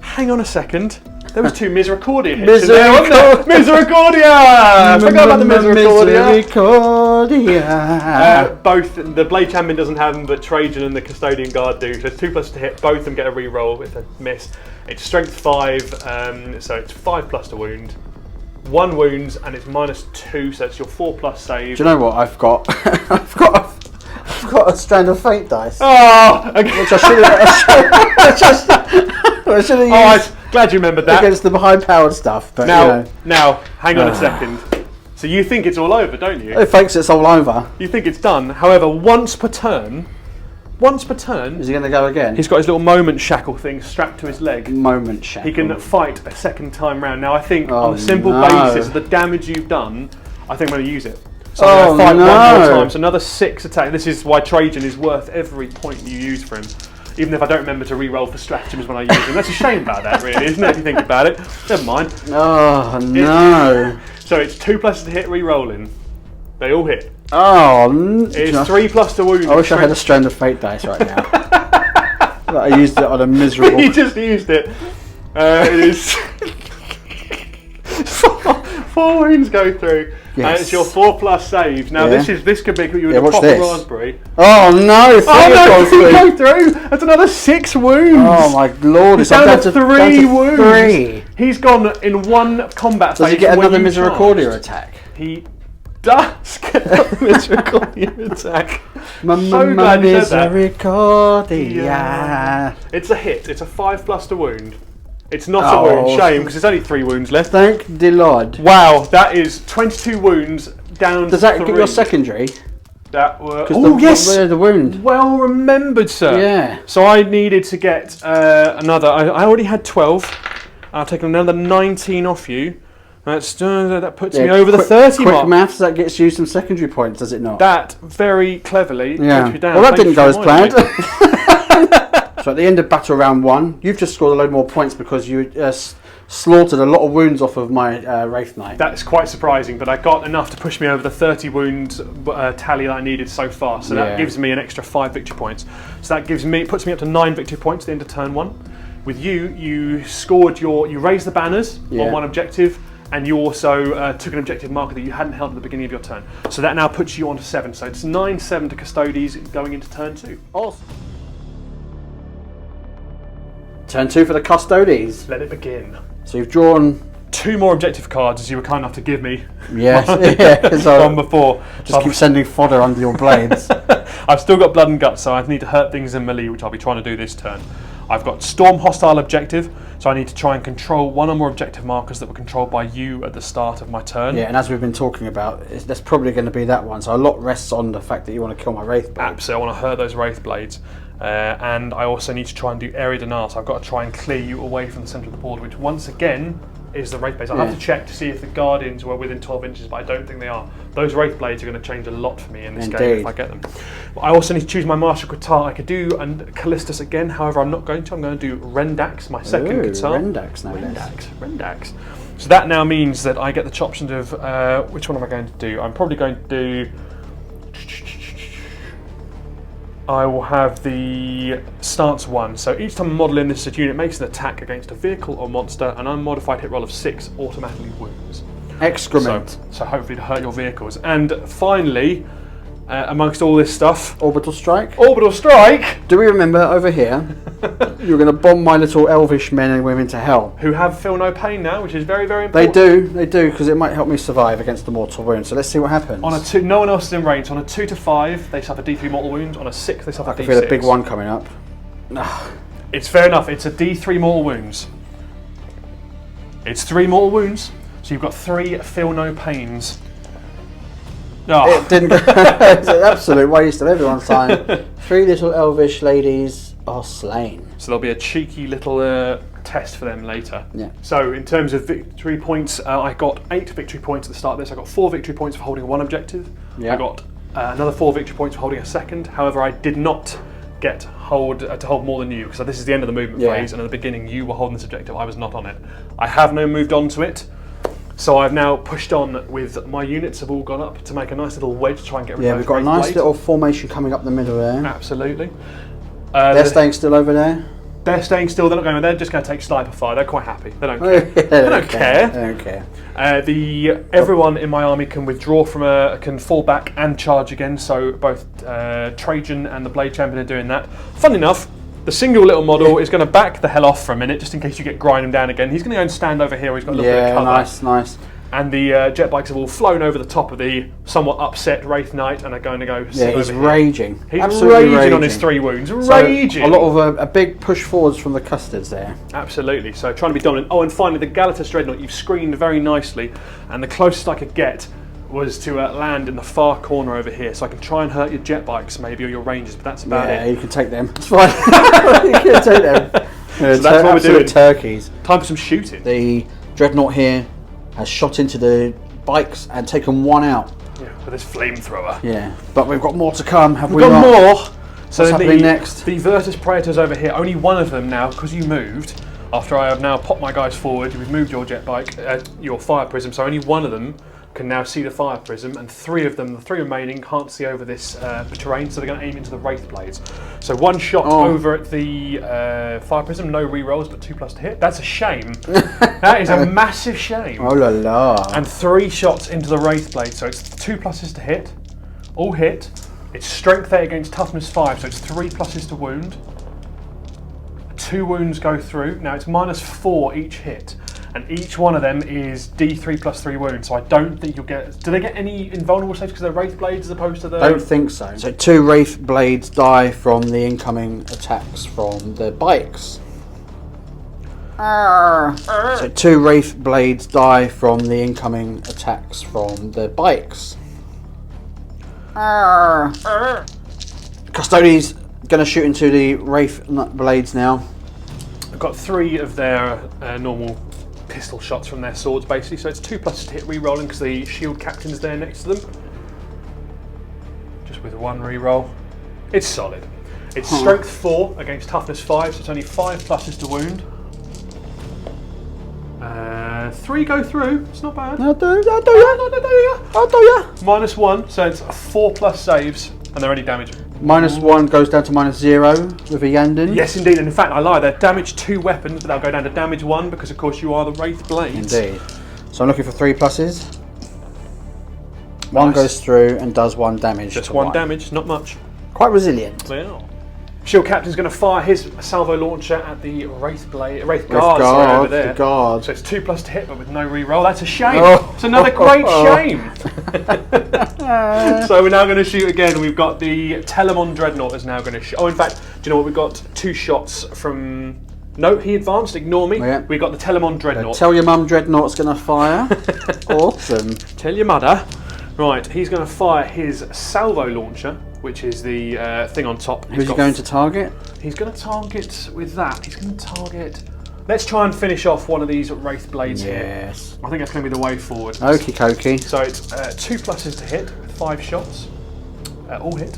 Hang on a second. There was 2 Misericordia hits in there, wasn't Misericordia. there? Misericordia! I forgot about the Misericordia. Misericordia. Both, the Blade Champion doesn't have them, but Trajan and the Custodian Guard do. So it's 2+ to hit, both of them get a re-roll with a miss. It's strength 5, so it's 5+ to wound. 1 wounds, and it's -2, so it's your 4+ save. Do you know what I've got? I've got a strand of fate dice. Oh! Okay. Which I should have used I'm glad you remembered that. against the high-powered stuff. But Now, hang on a second. So you think it's all over, don't you? it thinks it's all over. You think it's done. However, once per turn, Is he going to go again? he's got his little moment shackle thing strapped to his leg. Moment shackle. He can fight a second time round. Now, I think Oh, on the simple no. basis of the damage you've done, I think I'm going to use it. So Oh, I'm going to fight no. one more time. So another 6 attack. This is why Trajan is worth every point you use for him. Even if I don't remember to re-roll for stratagems when I use them. That's a shame about that, really, isn't it, if you think about it? Never mind. Oh, no. So it's 2+ to hit, re-rolling. They all hit. Oh, It's 3+ to wound. I wish I had a strand of fate dice right now. But I used it on a miserable... You just used it. It is 4 wounds go through, and Yes. it's your 4+ saves. Now Yeah. this could make you Yeah, a watch proper this. raspberry. Oh, no. Oh no! Gone through. Go through. That's another 6 wounds. Oh, my Lord. He's It's down to to 3 wounds. 3. He's gone in 1 combat phase. Does he get when another you Misericordia charged. attack? He does get another Misericordia attack. So glad you said that. Misericordia. It's a hit. It's a 5+ to wound. It's not a wound. Shame, because there's only 3 wounds left. Thank the Lord. Wow, that is 22 wounds down. Does that to get 3. your secondary? That were. Oh, Yes. The wound. Well remembered, sir. Yeah. So I needed to get another. I already had 12. I've taken another 19 off you. That puts me over the 30 mark. Quick maths, that gets you some secondary points, does it not? That very cleverly yeah. puts me down. Well, that Thank didn't you go as for planned. reminding me. So at the end of battle round 1, you've just scored a load more points because you slaughtered a lot of wounds off of my Wraith Knight. That's quite surprising, but I got enough to push me over the 30 wounds tally that I needed so far. So that gives me an extra 5 victory points. So that puts me up to 9 victory points at the end of turn 1. With you scored you raised the banners on one objective, and you also took an objective marker that you hadn't held at the beginning of your turn. So that now puts you on to 7. So it's 9-7 to Custodes going into turn 2. Awesome. Turn 2 for the Custodes. Let it begin. So you've drawn 2 more objective cards, as you were kind enough to give me. Yes, From before. Just keep sending fodder under your blades. I've still got blood and guts, so I need to hurt things in melee, which I'll be trying to do this turn. I've got Storm Hostile objective, so I need to try and control 1 or more objective markers that were controlled by you at the start of my turn. Yeah, and as we've been talking about, that's probably going to be that one. So a lot rests on the fact that you want to kill my Wraith Blade. Absolutely, I want to hurt those Wraith Blades. And I also need to try and do Area Denial, so I've got to try and clear you away from the centre of the board, which once again is the Wraith Blades. I'll have to check to see if the Guardians were within 12 inches, but I don't think they are. Those Wraith Blades are going to change a lot for me in this game if I get them. I also need to choose my Martial Guitar. I could do Callistus again, however I'm not going to. I'm going to do Rendax, my second guitar. Rendax, no less. Rendax. So that now means that I get the option of, which one am I going to do? I'm probably going to do... I will have the stance 1. So each time I model in this unit makes an attack against a vehicle or monster, an unmodified hit roll of 6 automatically wounds. Excrement. So hopefully to hurt your vehicles. And finally, amongst all this stuff, Orbital Strike. Orbital Strike! Do we remember over here, you're going to bomb my little elvish men and women to hell. Who have feel no pain now, which is very, very important. They do, because it might help me survive against the mortal wound. So let's see what happens. On a 2, no one else is in range. On a 2 to 5, they suffer D3 mortal wounds. On a 6, they suffer D6. I can feel a big one coming up. It's fair enough. It's a D3 mortal wounds. It's 3 mortal wounds, so you've got 3 feel no pains. Oh. It didn't. It's an absolute waste of everyone's time. 3 little elvish ladies are slain. So there'll be a cheeky little test for them later. Yeah. So in terms of victory points, I got 8 victory points at the start of this. I got 4 victory points for holding 1 objective. Yeah. I got another 4 victory points for holding a second. However, I did not get to hold more than you, because this is the end of the movement phase, and at the beginning you were holding this objective. I was not on it. I have now moved on to it. So I've now pushed on with my units have all gone up to make a nice little wedge to try and get rid of those. We've got a nice little formation coming up the middle there. Absolutely. They're staying still over there. They're staying still. They're not going. They're just going to take sniper fire. They're quite happy. They don't care. They don't care. They don't care. Everyone in my army can withdraw from can fall back and charge again. So both Trajan and the Blade Champion are doing that. Fun enough. The single little model is going to back the hell off for a minute, just in case you get grind him down again. He's going to go and stand over here where he's got a little bit of cover. Nice. And the jet bikes have all flown over the top of the somewhat upset Wraith Knight and are going to go sit he's over here. raging. He's absolutely raging on his 3 wounds. So Raging! A lot of a big push forwards from the Custodes there. Absolutely. So trying to be dominant. Oh, and finally the Galatas Dreadnought. You've screened very nicely, and the closest I could get was to land in the far corner over here, so I can try and hurt your jet bikes maybe, or your rangers, but that's about it. Yeah, you can take them. It's fine. You can take them. So that's what we're doing. Turkeys. Time for some shooting. The Dreadnought here has shot into the bikes and taken 1 out. Yeah, with this flamethrower. Yeah, but we've got more to come, have we We've got not? more! So what's happening next? The Virtus Praetors over here, only one of them now, because you moved, after I have now popped my guys forward, we've moved your jet bike, your fire prism, so only one of them can now see the fire prism, and 3 of them, the 3 remaining, can't see over this terrain, so they're going to aim into the Wraith Blades. So 1 shot over at the fire prism, no re-rolls, but 2+ to hit. That's a shame. That is a massive shame. Oh la la. And 3 shots into the Wraith Blade, so it's 2+ to hit, all hit. It's strength 8 against toughness 5, so it's 3+ to wound. 2 wounds go through. Now it's -4 each hit. And each one of them is D3 + 3 wounds, so I don't think you'll get... Do they get any invulnerable saves because they're Wraith Blades as opposed to the... Don't think so. So 2 Wraith Blades die from the incoming attacks from the bikes. So 2 wraith blades die from the incoming attacks from the bikes. Custodes gonna shoot into the wraith blades now. I've got 3 of their normal pistol shots from their swords, basically. So it's 2+ to hit re-rolling because the shield captain's there next to them. Just with 1 re-roll. It's solid. It's strength 4 against toughness 5, so it's only 5 pluses to wound. 3 go through. It's not bad. I'll do ya. -1, so it's 4+ saves, and they're only damage. -1 goes down to -0 with Iyanden. Yes, indeed, and in fact, I lie. They're damage 2 weapons, but they'll go down to damage 1 because, of course, you are the wraith blades. Indeed. So I'm looking for 3 pluses. 1 Nice. goes through and does 1 damage. Just to 1 damage, not much. Quite resilient. Well. Shield Captain's going to fire his salvo launcher at the wraith guard over there. The guard. So it's 2+ to hit, but with no re-roll. That's a shame. Oh. It's another great shame. So we're now going to shoot again. We've got the Telemon Dreadnought is now going to shoot. Oh, in fact, do you know what? We've got 2 shots from... No, he advanced. Ignore me. Yeah. We've got the Telemon Dreadnought. Tell your mum Dreadnought's going to fire. Awesome. Tell your mother. Right, he's going to fire his salvo launcher, which is the thing on top. Who's he going to target? He's going to target with that. He's going to target... Let's try and finish off one of these wraith blades here. Yes. I think that's going to be the way forward. Okie dokie. So it's 2 pluses to hit with 5 shots. All hit.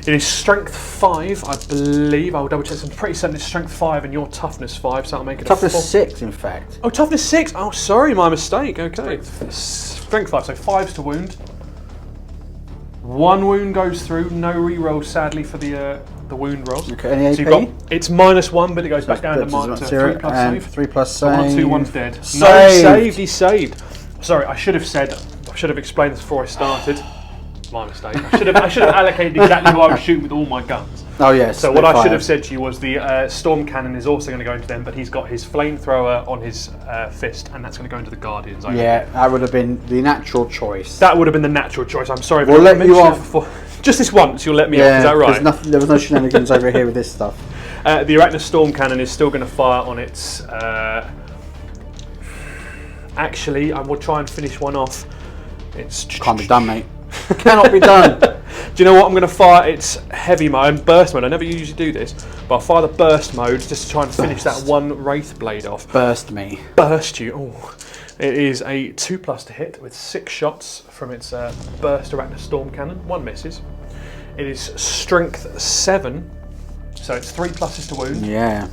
It is strength 5, I believe. I'll double check. I'm pretty certain it's strength 5 and your toughness 5, so that'll make it Toughness a 4. 6, in fact. Oh, toughness 6. Oh, sorry, my mistake. Okay. Strength 5, so 5's to wound. 1 wound goes through. No re-roll, sadly, for the wound roll. Okay, any AP? So you've got, it's -1, but it goes back down to 3 plus and save. 3+ So 1 or 2, save. 1's dead. Saved. No, saved. He saved. Sorry, I should have explained this before I started. My mistake. I should have allocated exactly who I was shooting with all my guns. Oh yes. So what I should have said to you was the storm cannon is also going to go into them, but he's got his flamethrower on his fist, and that's going to go into the guardians. Yeah, that would have been the natural choice. That would have been the natural choice. I'm sorry. We'll let you off. Before. Just this once, you'll let me off. Is that right? There was no shenanigans over here with this stuff. The Arachna storm cannon is still going to fire on its. Actually, I will try and finish one off. It's Can't be done, mate. Cannot be done. Do you know what? I'm going to fire its heavy mode, burst mode. I never usually do this, but I'll fire the burst mode just to try and finish that 1 wraith blade off. Burst me. Burst you. Oh, it is a 2+ to hit with 6 shots from its burst Arachna storm cannon. 1 misses. It is strength 7, so it's 3 pluses to wound. Yeah.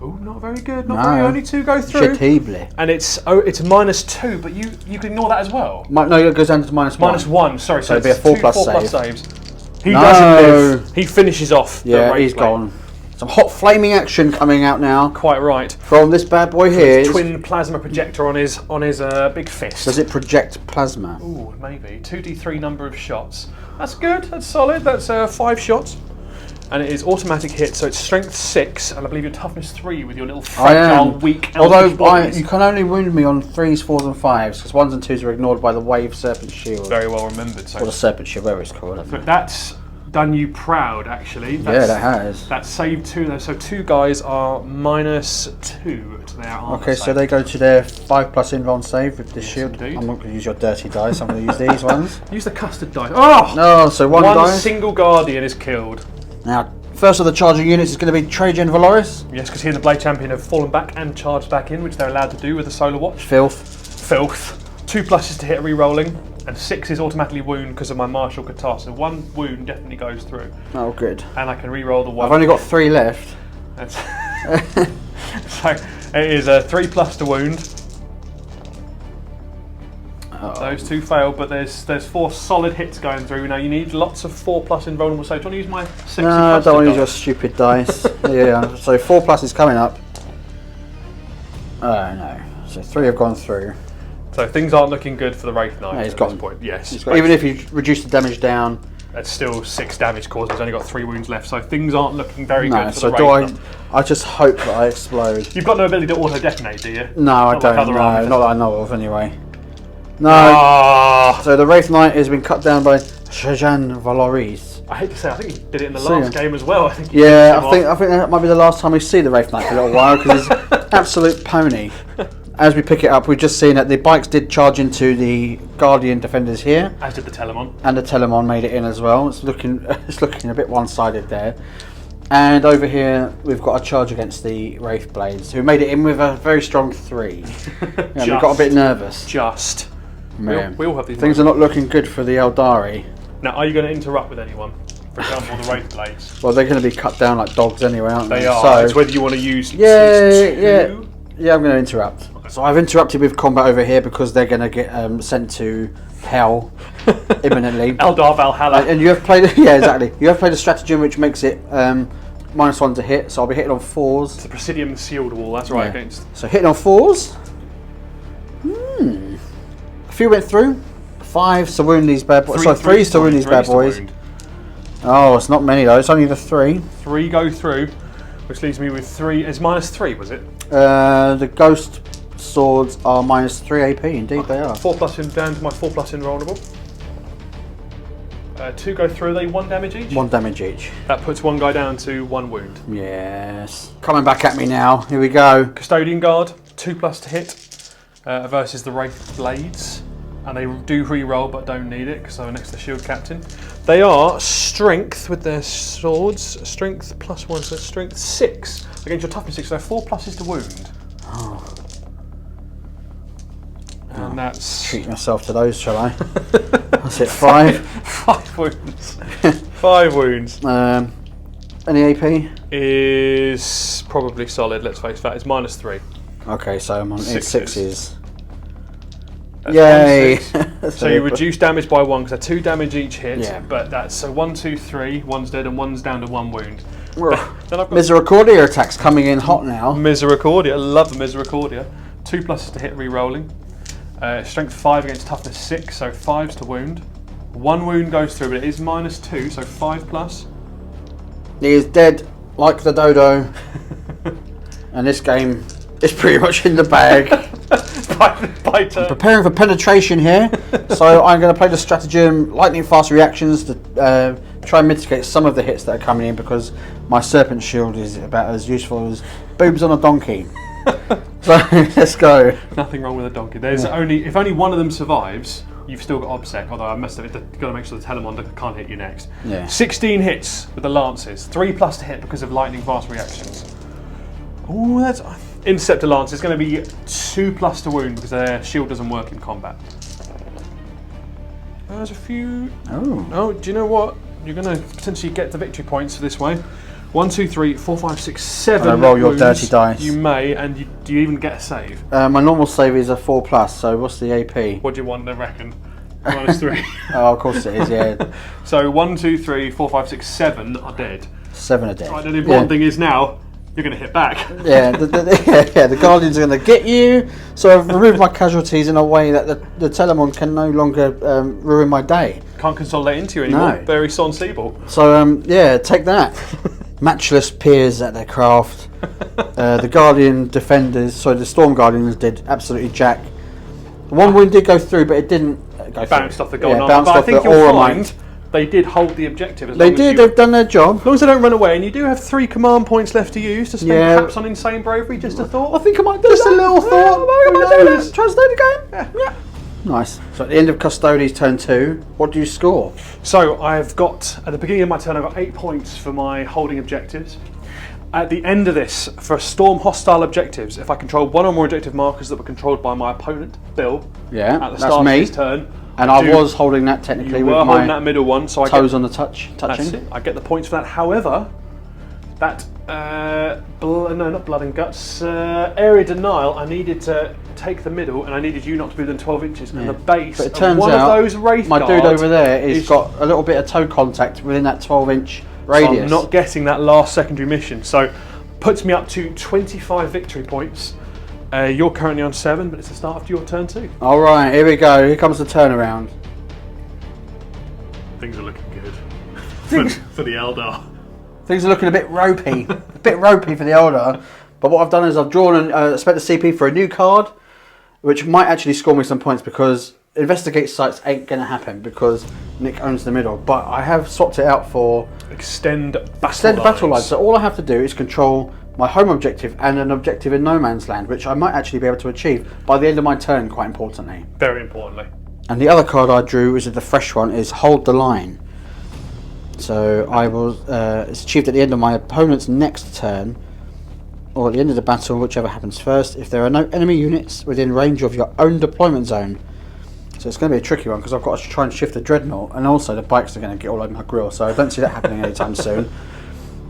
Oh, not very good. Not very. Only 2 go through. Shitibly. And it's -2, but you can ignore that as well. No, it goes down to -1. -1. Sorry, so it'd be a it's 4+ 4+ save. saves. He doesn't live. He finishes off. Yeah, the he's blade. gone. Some hot flaming action coming out now Quite right. from this bad boy here. Twin plasma projector on his big fist. Does it project plasma? Ooh, maybe 2d3 number of shots. That's good. That's solid. That's 5 shots. And it is automatic hit, so it's strength 6, and I believe you're toughness 3 with your little fragile, weak. Although you can only wound me on 3s, 4s, and 5s because 1s and 2s are ignored by the wave serpent shield. Very well remembered. So Or the serpent shield, whatever it's called. I think. that's done you proud, actually. Yeah, that has. That's saved 2 though. So 2 guys are -2 to their armor. Okay, so save. they go to their 5+ invuln save with the shield. indeed. I'm not going to use your dirty dice. I'm going to use these ones. Use the custard dice. Oh! No, so one dice. Single guardian is killed. Now, first of the charging units is going to be Trajan Valoris. Yes, because he and the Blade Champion have fallen back and charged back in, which they're allowed to do with the Solar Watch. Filth. Filth. 2 pluses to hit re-rolling, and 6 is automatically wound because of my martial guitar. So 1 wound definitely goes through. Oh, good. And I can re-roll the 1. I've only got 3 left. That's so it is a 3+ to wound. Those 2 fail, but there's 4 solid hits going through. Now you need lots of 4+ invulnerable saves. Do you want to use my sexy No, I custard don't want to use die? your stupid dice. Yeah, so 4+ is coming up. Oh no, so 3 have gone through. So things aren't looking good for the Wraith Knight No, he's at gone. this point. Yes, Even if you reduce the damage down. That's still 6 damage caused. He's only got 3 wounds left, so things aren't looking very No, good for so the do Wraith Knight. I just hope that I explode. You've got no ability to auto-detonate, do you? No, I Not like don't. other armies. Not that I know of, anyway. No. Ah. So the Wraith Knight has been cut down by Trajan Valoris. I hate to say, I think he did it in the So, last game as well. I think. Yeah, I think that might be the last time we see the Wraith Knight for a little while because he's absolute pony. As we pick it up, we've just seen that the bikes did charge into the Guardian defenders here, as did the Telemon. and the Telemon made it in as well. It's looking a bit one-sided there. And over here, we've got a charge against the Wraith Blades, who made it in with a very strong 3. Yeah, we got a bit nervous. Just. Man. We all have these. Things are not looking good for the Eldari. Now, are you going to interrupt with anyone? For example, the Wraith Blades. Well, they're going to be cut down like dogs anyway, aren't they? They are. So, It's whether you want to use. yeah, I'm going to interrupt. So I've interrupted with combat over here because they're going to get sent to hell imminently. Eldar Valhalla. And you have played, yeah, exactly. You have played a stratagem which makes it -1 to hit, so I'll be hitting on 4s. It's the Presidium Sealed Wall. That's right against. So hitting on 4s. A few went through. 5s to wound these bad boys. Sorry, 3s to wound these bad boys. Oh, it's not many though. It's only the 3. 3 go through, which leaves me with 3. It's -3, was it? The ghost swords are -3 AP. Indeed, they are. 4+ in down to my 4+ invulnerable. 2 go through. They 1 damage each. 1 damage each. That puts one guy down to 1 wound. Yes. Coming back at me now. Here we go. Custodian Guard, 2+ to hit versus the Wraith Blades. And they do re-roll but don't need it because they're next to the Shield Captain. They are strength with their swords. Strength +1, so strength 6 against your toughness 6. So 4 pluses to wound. Oh. And that's... Treat myself to those, shall I? That's it, 5. 5 wounds. 5 wounds. Any AP? Is probably solid, let's face that. It's -3. Okay, so I'm on 6s. That's Yay! 1/6. So you reduce damage by 1 because they're 2 damage each hit. Yeah. But that's so 1, 2, 3. One's dead and one's down to 1 wound. Then I've got Misericordia attacks coming in hot now. Misericordia. I love the Misericordia. 2 pluses to hit, re-rolling. Strength 5 against toughness 6, so 5s to wound. 1 wound goes through, but it is -2, so 5+. He is dead like the dodo. And this game is pretty much in the bag. by turn. Preparing for penetration here, so I'm going to play the stratagem lightning fast reactions to try and mitigate some of the hits that are coming in because my serpent shield is about as useful as boobs on a donkey. So let's go. Nothing wrong with a donkey. There's only if only one of them survives, you've still got obsec. Although I must have got to make sure the Telemon can't hit you next. Yeah. 16 hits with the lances, 3+ to hit because of lightning fast reactions. Oh, that's. Interceptor Lance is going to be 2+ to wound because their shield doesn't work in combat. There's a few. Oh, do you know what? You're going to potentially get the victory points for this way. 1, 2, 3, 4, 5, 6, 7. And I roll your wounds. dirty dice. You may, and do you even get a save? My normal save is a 4+, so what's the AP? What do you want to reckon? -3. Oh, of course it is, yeah. So 1, 2, 3, 4, 5, 6, 7 are dead. 7 are dead. Right, and the important thing is now you're going to hit back. Yeah, the Guardians are going to get you. So I've removed my casualties in a way that the Telemon can no longer ruin my day. Can't consolidate into you anymore. No. Very sensible. So yeah, take that. Matchless peers at their craft. The Guardian defenders, so the Storm Guardians did absolutely jack. One wound did go through, but it didn't go Bounced through. off the golden armor. Bounced But I off think the you'll aura find mine. they did hold the objective. As They long as did. you, They've done their job. as long as they don't run away, and you do have 3 command points left to use to spend perhaps on insane bravery. Just a thought. I think I might do Just that. a little thought. I Who might do knows? that. Try to stay the game. Yeah. Nice. So at the end of Custodes turn 2, what do you score? So I've got, at the beginning of my turn, I've got 8 points for my holding objectives. At the end of this, for Storm hostile objectives, if I control 1 or more objective markers that were controlled by my opponent, Bill, Yeah, at the that's start of me. his turn, And I was holding that technically you with were my holding that middle one, so I toes get, on the touching. that's it. I get the points for that. However, that not blood and guts area denial, I needed to take the middle, and I needed you not to be within 12 inches. And the base But it of turns one out of those wraith my dude guards over there has is got a little bit of toe contact within that 12-inch so radius. I'm not getting that last secondary mission, so puts me up to 25 victory points. You're currently on 7, but it's the start of your turn too. All right, here we go. Here comes the turnaround. Things are looking good for the Eldar. Things are looking a bit ropey. A bit ropey for the Eldar. But what I've done is I've drawn and spent the CP for a new card, which might actually score me some points because investigate sites ain't going to happen because Nick owns the middle. But I have swapped it out for Extend battle lines. So all I have to do is control my home objective and an objective in no man's land, which I might actually be able to achieve by the end of my turn, quite importantly. Very importantly. And the other card I drew, which is the fresh one, is Hold the Line. So I will. It's achieved at the end of my opponent's next turn, or at the end of the battle, whichever happens first, if there are no enemy units within range of your own deployment zone. So it's going to be a tricky one because I've got to try and shift the dreadnought, and also the bikes are going to get all over my grill, so I don't see that happening anytime soon.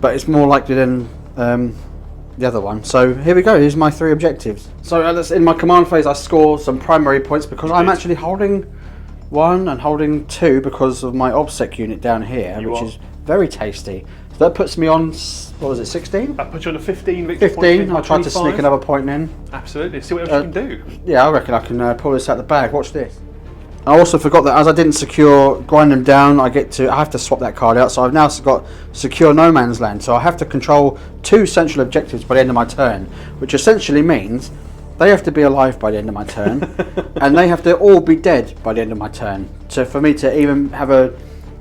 But it's more likely than the other one. So here we go, here's my 3 objectives. So in my command phase I score some primary points because I'm actually holding 1 and holding 2 because of my OBSEC unit down here, which is very tasty. So that puts me on, what was it, 16? That puts you on a 15 victory 15, I'll try to sneak another point in. Absolutely, see what else you can do. Yeah, I reckon I can pull this out the bag. Watch this. I also forgot that as I didn't secure Grind Them Down, I have to swap that card out. So I've now got Secure No Man's Land. So I have to control 2 central objectives by the end of my turn, which essentially means they have to be alive by the end of my turn, and they have to all be dead by the end of my turn. So for me to even have a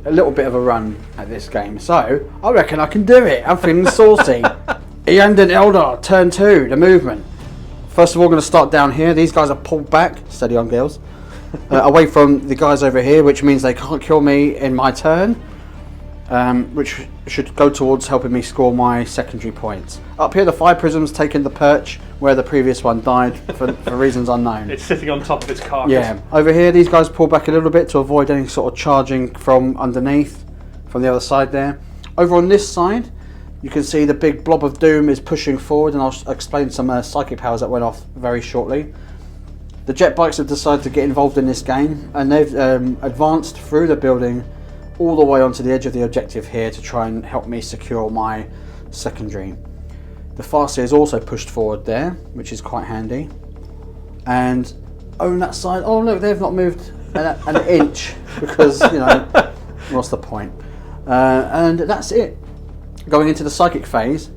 little bit of a run at this game. So I reckon I can do it. I'm feeling saucy. Iyanden Eldar, turn 2, the movement. First of all, going to start down here. These guys are pulled back, steady on girls, away from the guys over here, which means they can't kill me in my turn, which should go towards helping me score my secondary points. Up here, the fire prism's taken the perch where the previous one died for reasons unknown. It's sitting on top of its carcass. Yeah, over here, these guys pull back a little bit to avoid any sort of charging from underneath, from the other side there. Over on this side, you can see the big blob of doom is pushing forward, and I'll explain some psychic powers that went off very shortly. The jet bikes have decided to get involved in this game, and they've advanced through the building all the way onto the edge of the objective here to try and help me secure my secondary. The Farseer is also pushed forward there, which is quite handy. And on that side, oh look, they've not moved an inch because, you know, what's the point? And that's it. Going into the psychic phase,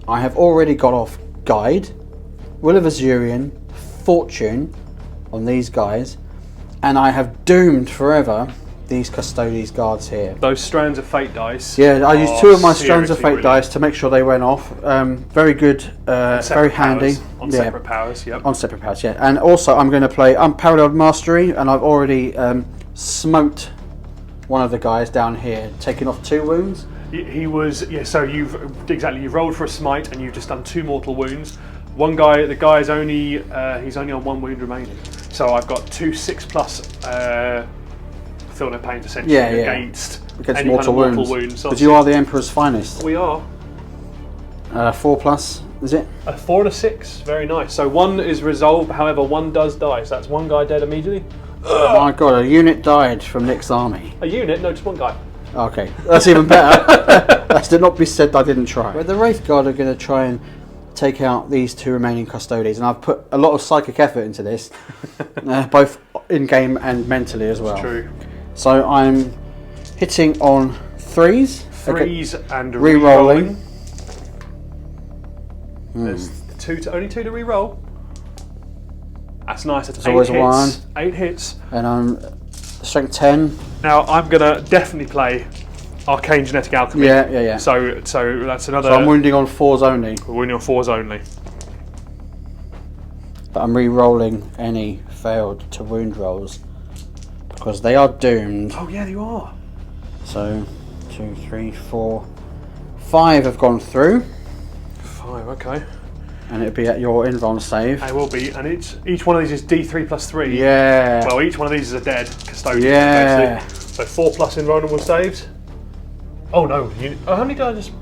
I have already got off Guide, Will of Azurian, Fortune on these guys, and I have doomed forever these Custodes guards here. Those strands of fate dice. Yeah, I used 2 of my strands of fate dice to make sure they went off. Very good, very handy. On separate powers, yep. On separate powers, yeah. And also I'm going to play Unparalleled Mastery, and I've already smoked one of the guys down here, taking off 2 wounds. He was, yeah, so you've rolled for a smite and you've just done 2 mortal wounds. One guy, the guy's only, he's only on 1 wound remaining. So I've got 2 6+ feel no pain essentially against any mortal kind of mortal wounds. Because you are the Emperor's finest. We are. 4+, is it? A 4 and a 6, very nice. So 1 is resolved, however 1 does die, so that's 1 guy dead immediately. Oh my god, a unit died from Nick's army. A unit? No, just 1 guy. Okay, that's even better. That did not be said I didn't try. But the Wraith Guard are going to try and take out these 2 remaining Custodes, and I've put a lot of psychic effort into this, both in-game and mentally as well. That's true. So I'm hitting on 3s. 3s and re-rolling. There's only 2 to re-roll. That's nice. That's 8 always hits. 1. 8 hits. And I'm strength 10. Now I'm gonna definitely play Arcane Genetic Alchemy. Yeah. So that's another. So I'm wounding on 4s only. We're wounding on 4s only. But I'm re-rolling any failed to wound rolls because they are doomed. Oh yeah, you are. So 2, 3, 4, 5 have gone through. 5, okay. And it'll be at your invuln save. It will be, and each one of these is D3 + 3. Yeah. Well, each one of these is a dead custodian. Yeah. Basically. So 4+ invulnerable saves. Oh no! How many did I just?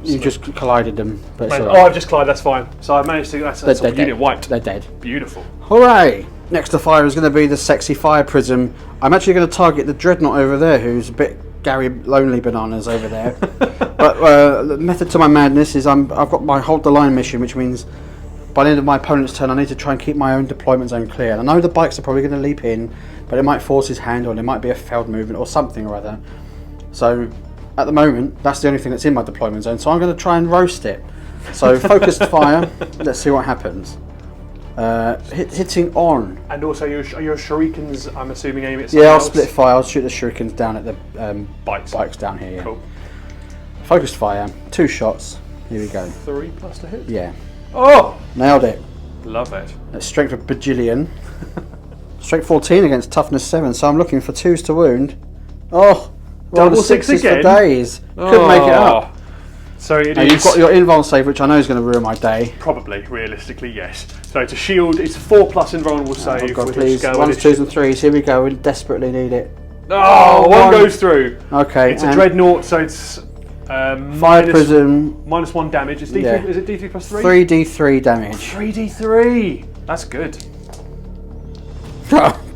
You just collided them. But it's I've just collided. That's fine. So I've managed to. That's a unit wiped. They're dead. Beautiful. Hooray! Next to fire is going to be the sexy fire prism. I'm actually going to target the dreadnought over there, who's a bit Gary Lonely Bananas over there. But the method to my madness is I've got my hold the line mission, which means by the end of my opponent's turn I need to try and keep my own deployment zone clear. And I know the bikes are probably going to leap in, but it might force his hand, or it might be a failed movement or something or other. So at the moment, that's the only thing that's in my deployment zone, so I'm going to try and roast it. So focused fire, let's see what happens. Hitting on. And also your shurikens, I'm assuming, aim at Yeah, I'll else. split fire. I'll shoot the shurikens down at the Bikes down here. Yeah. Cool. Focused fire. 2 shots. Here we go. 3 plus to hit. Yeah. Oh, Nailed it. love it. Strength of bajillion. Strength 14 against toughness 7. So I'm looking for 2s to wound. Oh, Double rolled 6 6s again? for days. Couldn't make it up. So it Now, is. you've got your invuln save, which I know is going to ruin my day. Probably, realistically, yes. So it's a shield. It's a 4+ invulnerable save. Oh God, with please. a 1s, 2s, and 3s. Here we go. We desperately need it. Oh, one goes through. Okay. It's a dreadnought, so it's Fire prism. -1 damage. It's D3. Yeah. Is it D3 plus 3? 3d3 damage. 3d3. That's good.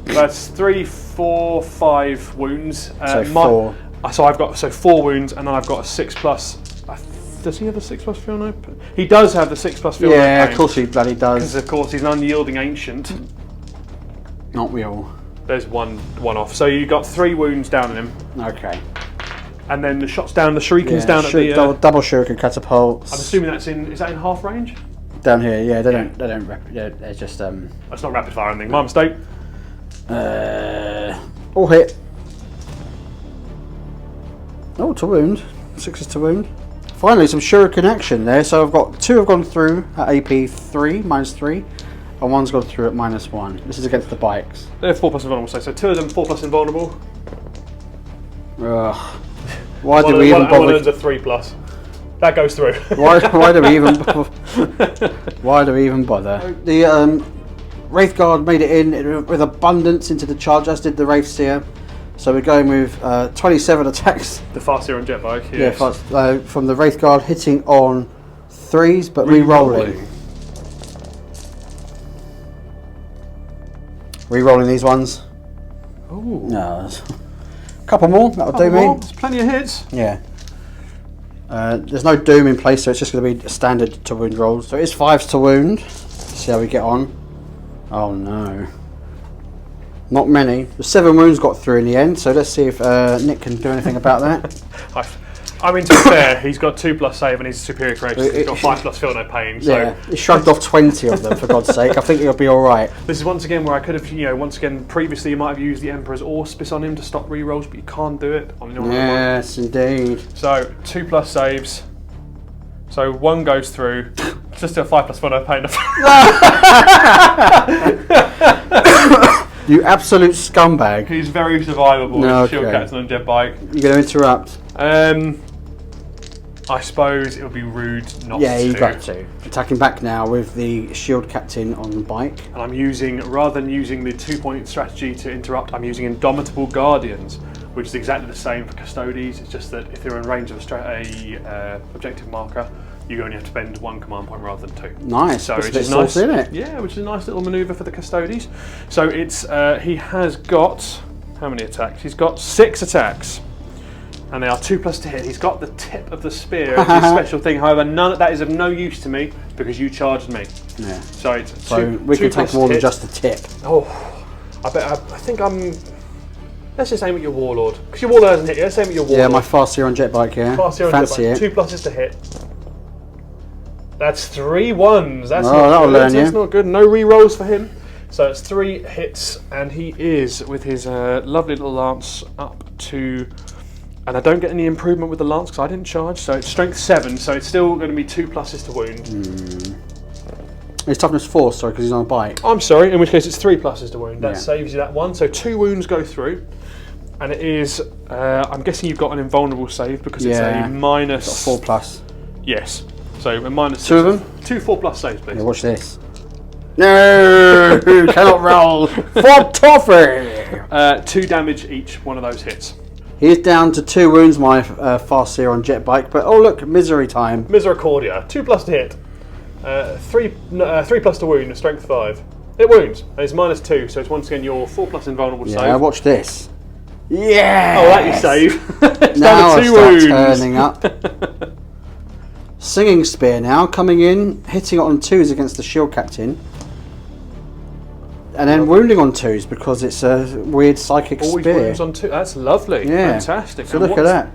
That's 3, 4, 5 wounds. So 4. So I've got 4 wounds, and then I've got a 6+. Does he have the 6+ feel no pain? He does have the 6+ feel no pain. Yeah, of course he bloody does. Because of course he's an unyielding ancient. Not we all. There's one off. So you got 3 wounds down on him, Okay. and then the shots down, the shurikens down at the. double shuriken catapults. I'm assuming that's in. Is that in half range? Down here, yeah. They don't. Yeah, they're just That's not rapid fire or anything. My mistake. all hit. Oh, to wound. 6s to wound. Finally, some shuriken action there. So I've got 2 have gone through at AP 3, -3, and 1's gone through at -1. This is against the bikes. They're 4+ invulnerable. So 2 of them 4+ invulnerable. Ugh. Why do One we even of them's bother? a 3+. That goes through. Why do we even? Why do we even bother? The Wraith Guard made it in with abundance into the charge, as did the Wraith Seer. So we're going with 27 attacks. The Farseer on Jetbike. Yeah, Yes. from the Wraith Guard, hitting on 3s but re-rolling. Re-rolling these ones. Ooh. No, a couple more. That'll do me. There's plenty of hits. Yeah. There's no doom in place, so it's just going to be standard to wound rolls. So it is 5s to wound. Let's see how we get on. Oh no. Not many. The 7 wounds got through in the end, so let's see if Nick can do anything about that. I mean, to be fair, he's got 2+ save and he's superior courageous. He's got 5+ feel no pain. So Yeah, he shrugged off 20 of them, for God's sake. I think he'll be alright. this is once again where I could have, once again, previously you might have used the Emperor's Auspice on him to stop rerolls, but you can't do it on your own. Yes, indeed. So 2+ saves. So 1 goes through. Just do a 5+ feel no pain. You absolute scumbag. He's very survivable. No, Shield okay. Captain on Jetbike. You're going to interrupt? I suppose it would be rude not to. Yeah, you got to. Attacking back now with the Shield Captain on the bike. And I'm using, rather than using the 2-point strategy to interrupt, I'm using Indomitable Guardians, which is exactly the same for Custodes. It's just that if they're in range of a objective marker, you only have to spend 1 command point rather than 2. Nice. So That's a which bit is nice, saucy, isn't it? Yeah, which is a nice little manoeuvre for the Custodes. So it's he has got how many attacks? He's got 6 attacks. And they are 2+ to hit. He's got the tip of the spear as his special thing. However, none of that is of no use to me because you charged me. Yeah. So it's We can 2+ take more than hit. just the tip. Oh, I think I'm. Let's just aim at your Warlord because your Warlord hasn't hit you. Let's aim at your Warlord. Yeah, my Farseer on Jetbike, yeah. Farseer on Fancy Jetbike. it. 2+ to hit. That's 3 1s. That's Oh, not that'll good. learn That's you. not good. No re-rolls for him. So it's 3 hits, and he is with his lovely little lance up to. And I don't get any improvement with the lance because I didn't charge. So it's strength 7. So it's still going to be 2+ to wound. It's toughness 4, sorry, because he's on a bike. I'm sorry. In which case it's 3+ to wound. That Yeah. saves you that 1. So 2 wounds go through, and it is. I'm guessing you've got an invulnerable save because it's Yeah. a minus 4+. Yes. So a minus 2 of them? 2 4+ saves, please. Yeah, watch this. No! Cannot roll! For toffee! 2 damage each, one of those hits. He's down to 2 wounds, my Farseer on Jetbike, but oh look, misery time. Misericordia, 2+ to hit. 3+ to wound, strength 5. It wounds, and it's -2, so it's once again your 4+ invulnerable Yeah, save. watch this. Yeah! Oh, that you save. It's Now down I to 2 start wounds. turning up. Singing Spear now, coming in, hitting it on 2s against the Shield Captain. And then wounding on 2s because it's a weird psychic Always spear. wounds on 2. That's lovely. Yeah. Fantastic. So And look at what's-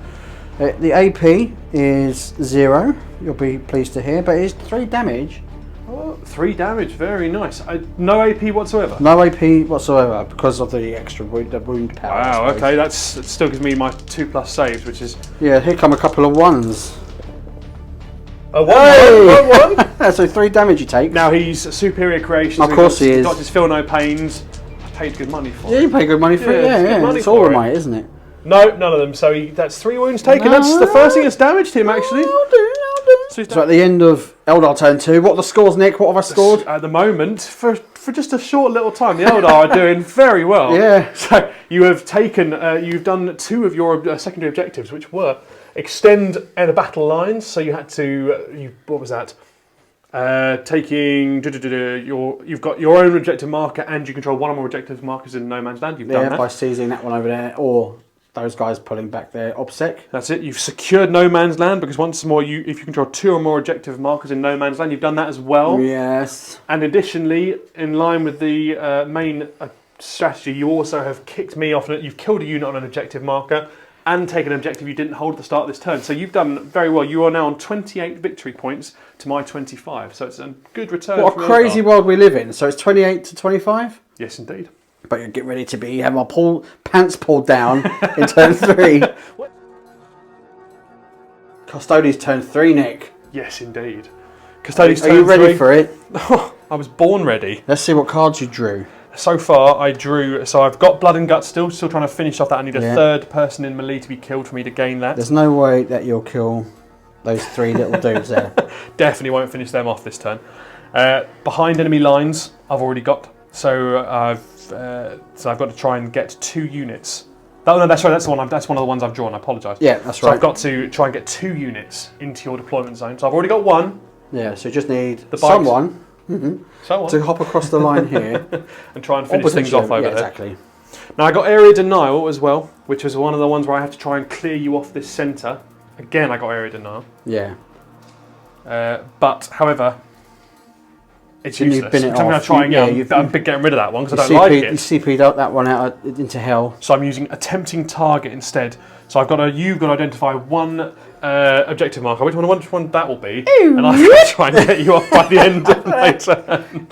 that. The AP is 0, you'll be pleased to hear, but it's 3 damage. Oh, 3 damage, very nice. No AP whatsoever. No AP whatsoever because of the extra wound power. Wow, okay, that still gives me my 2+ saves, which is... Yeah, here come a couple of ones. A 1-1. So 3 damage you take. Now he's a superior creation. Of course he is. Doctors feel no pains. I paid good money for it. Yeah, you pay good money for it. Yeah. It's all right, isn't it? No, none of them. So that's 3 wounds taken. No. That's the first thing that's damaged him, actually. I'll do. So at the end of Eldar turn 2, what are the scores, Nick? What have I scored? At the moment, for just a short little time, the Eldar are doing very well. Yeah. So you have taken, you've done 2 of your secondary objectives, which were extend the battle lines. So you had to, what was that? Taking you've got your own objective marker, and you control one or more objective markers in no man's land. You've done that by seizing that one over there, or those guys pulling back their OBSEC. That's it. You've secured no man's land because once more, if you control 2 or more objective markers in no man's land, you've done that as well. Yes. And additionally, in line with the main strategy, you also have kicked me off. You've killed a unit on an objective marker and taken an objective you didn't hold at the start of this turn. So you've done very well. You are now on 28 victory points to my 25. So it's a good return. What a crazy world we live in. So it's 28 to 25? Yes, indeed. But you get ready to have my pants pulled down in turn 3. Custodes turn 3, Nick. Yes, indeed. Custodes Are you ready for it? I was born ready. Let's see what cards you drew. So far, I drew... So I've got Blood and Guts still trying to finish off that. I need a 3rd person in melee to be killed for me to gain that. There's no way that you'll kill those 3 little dudes there. Definitely won't finish them off this turn. Behind enemy lines, I've already got. So I've got to try and get 2 units. No, that's right. That's one of the ones I've drawn. I apologise. Yeah, that's right. So I've got to try and get 2 units into your deployment zone. So I've already got 1. Yeah. So you just need someone to hop across the line here and try and finish things off over there. Exactly. Now I got area denial as well, which was one of the ones where I have to try and clear you off this centre. Again, I got area denial. Yeah. But however, it's You've useless. been it I'm going to off. try and Yeah, I'm getting rid of that one because I don't like You it. CP'd out that one out into hell. So I'm using attempting target instead. So you've got to identify 1 objective marker. Which one that will be? And I've got to try and get you off by the end of my turn.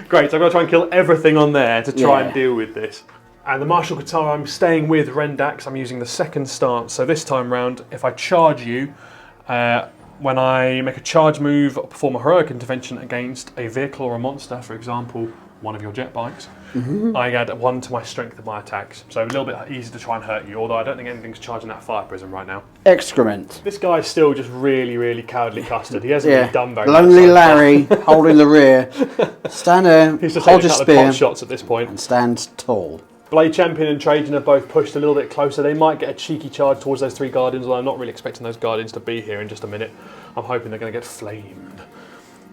Great, so I've got to try and kill everything on there to try and deal with this. And the Martial Guitar, I'm staying with Rendax. I'm using the 2nd stance. So this time round, if I charge you, when I make a charge move or perform a heroic intervention against a vehicle or a monster, for example, one of your jet bikes, I add 1 to my strength of my attacks. So a little bit easy to try and hurt you, although I don't think anything's charging that fire prism right now. Excrement. This guy's still just really, really cowardly custard. He hasn't really done very Lonely much. Larry holding the rear. Stand there, He's just hold taking your a couple of pot spear, shots at this point. and stand tall. Blade Champion and Trajan are both pushed a little bit closer. They might get a cheeky charge towards those 3 Guardians, although I'm not really expecting those Guardians to be here in just a minute. I'm hoping they're going to get flamed.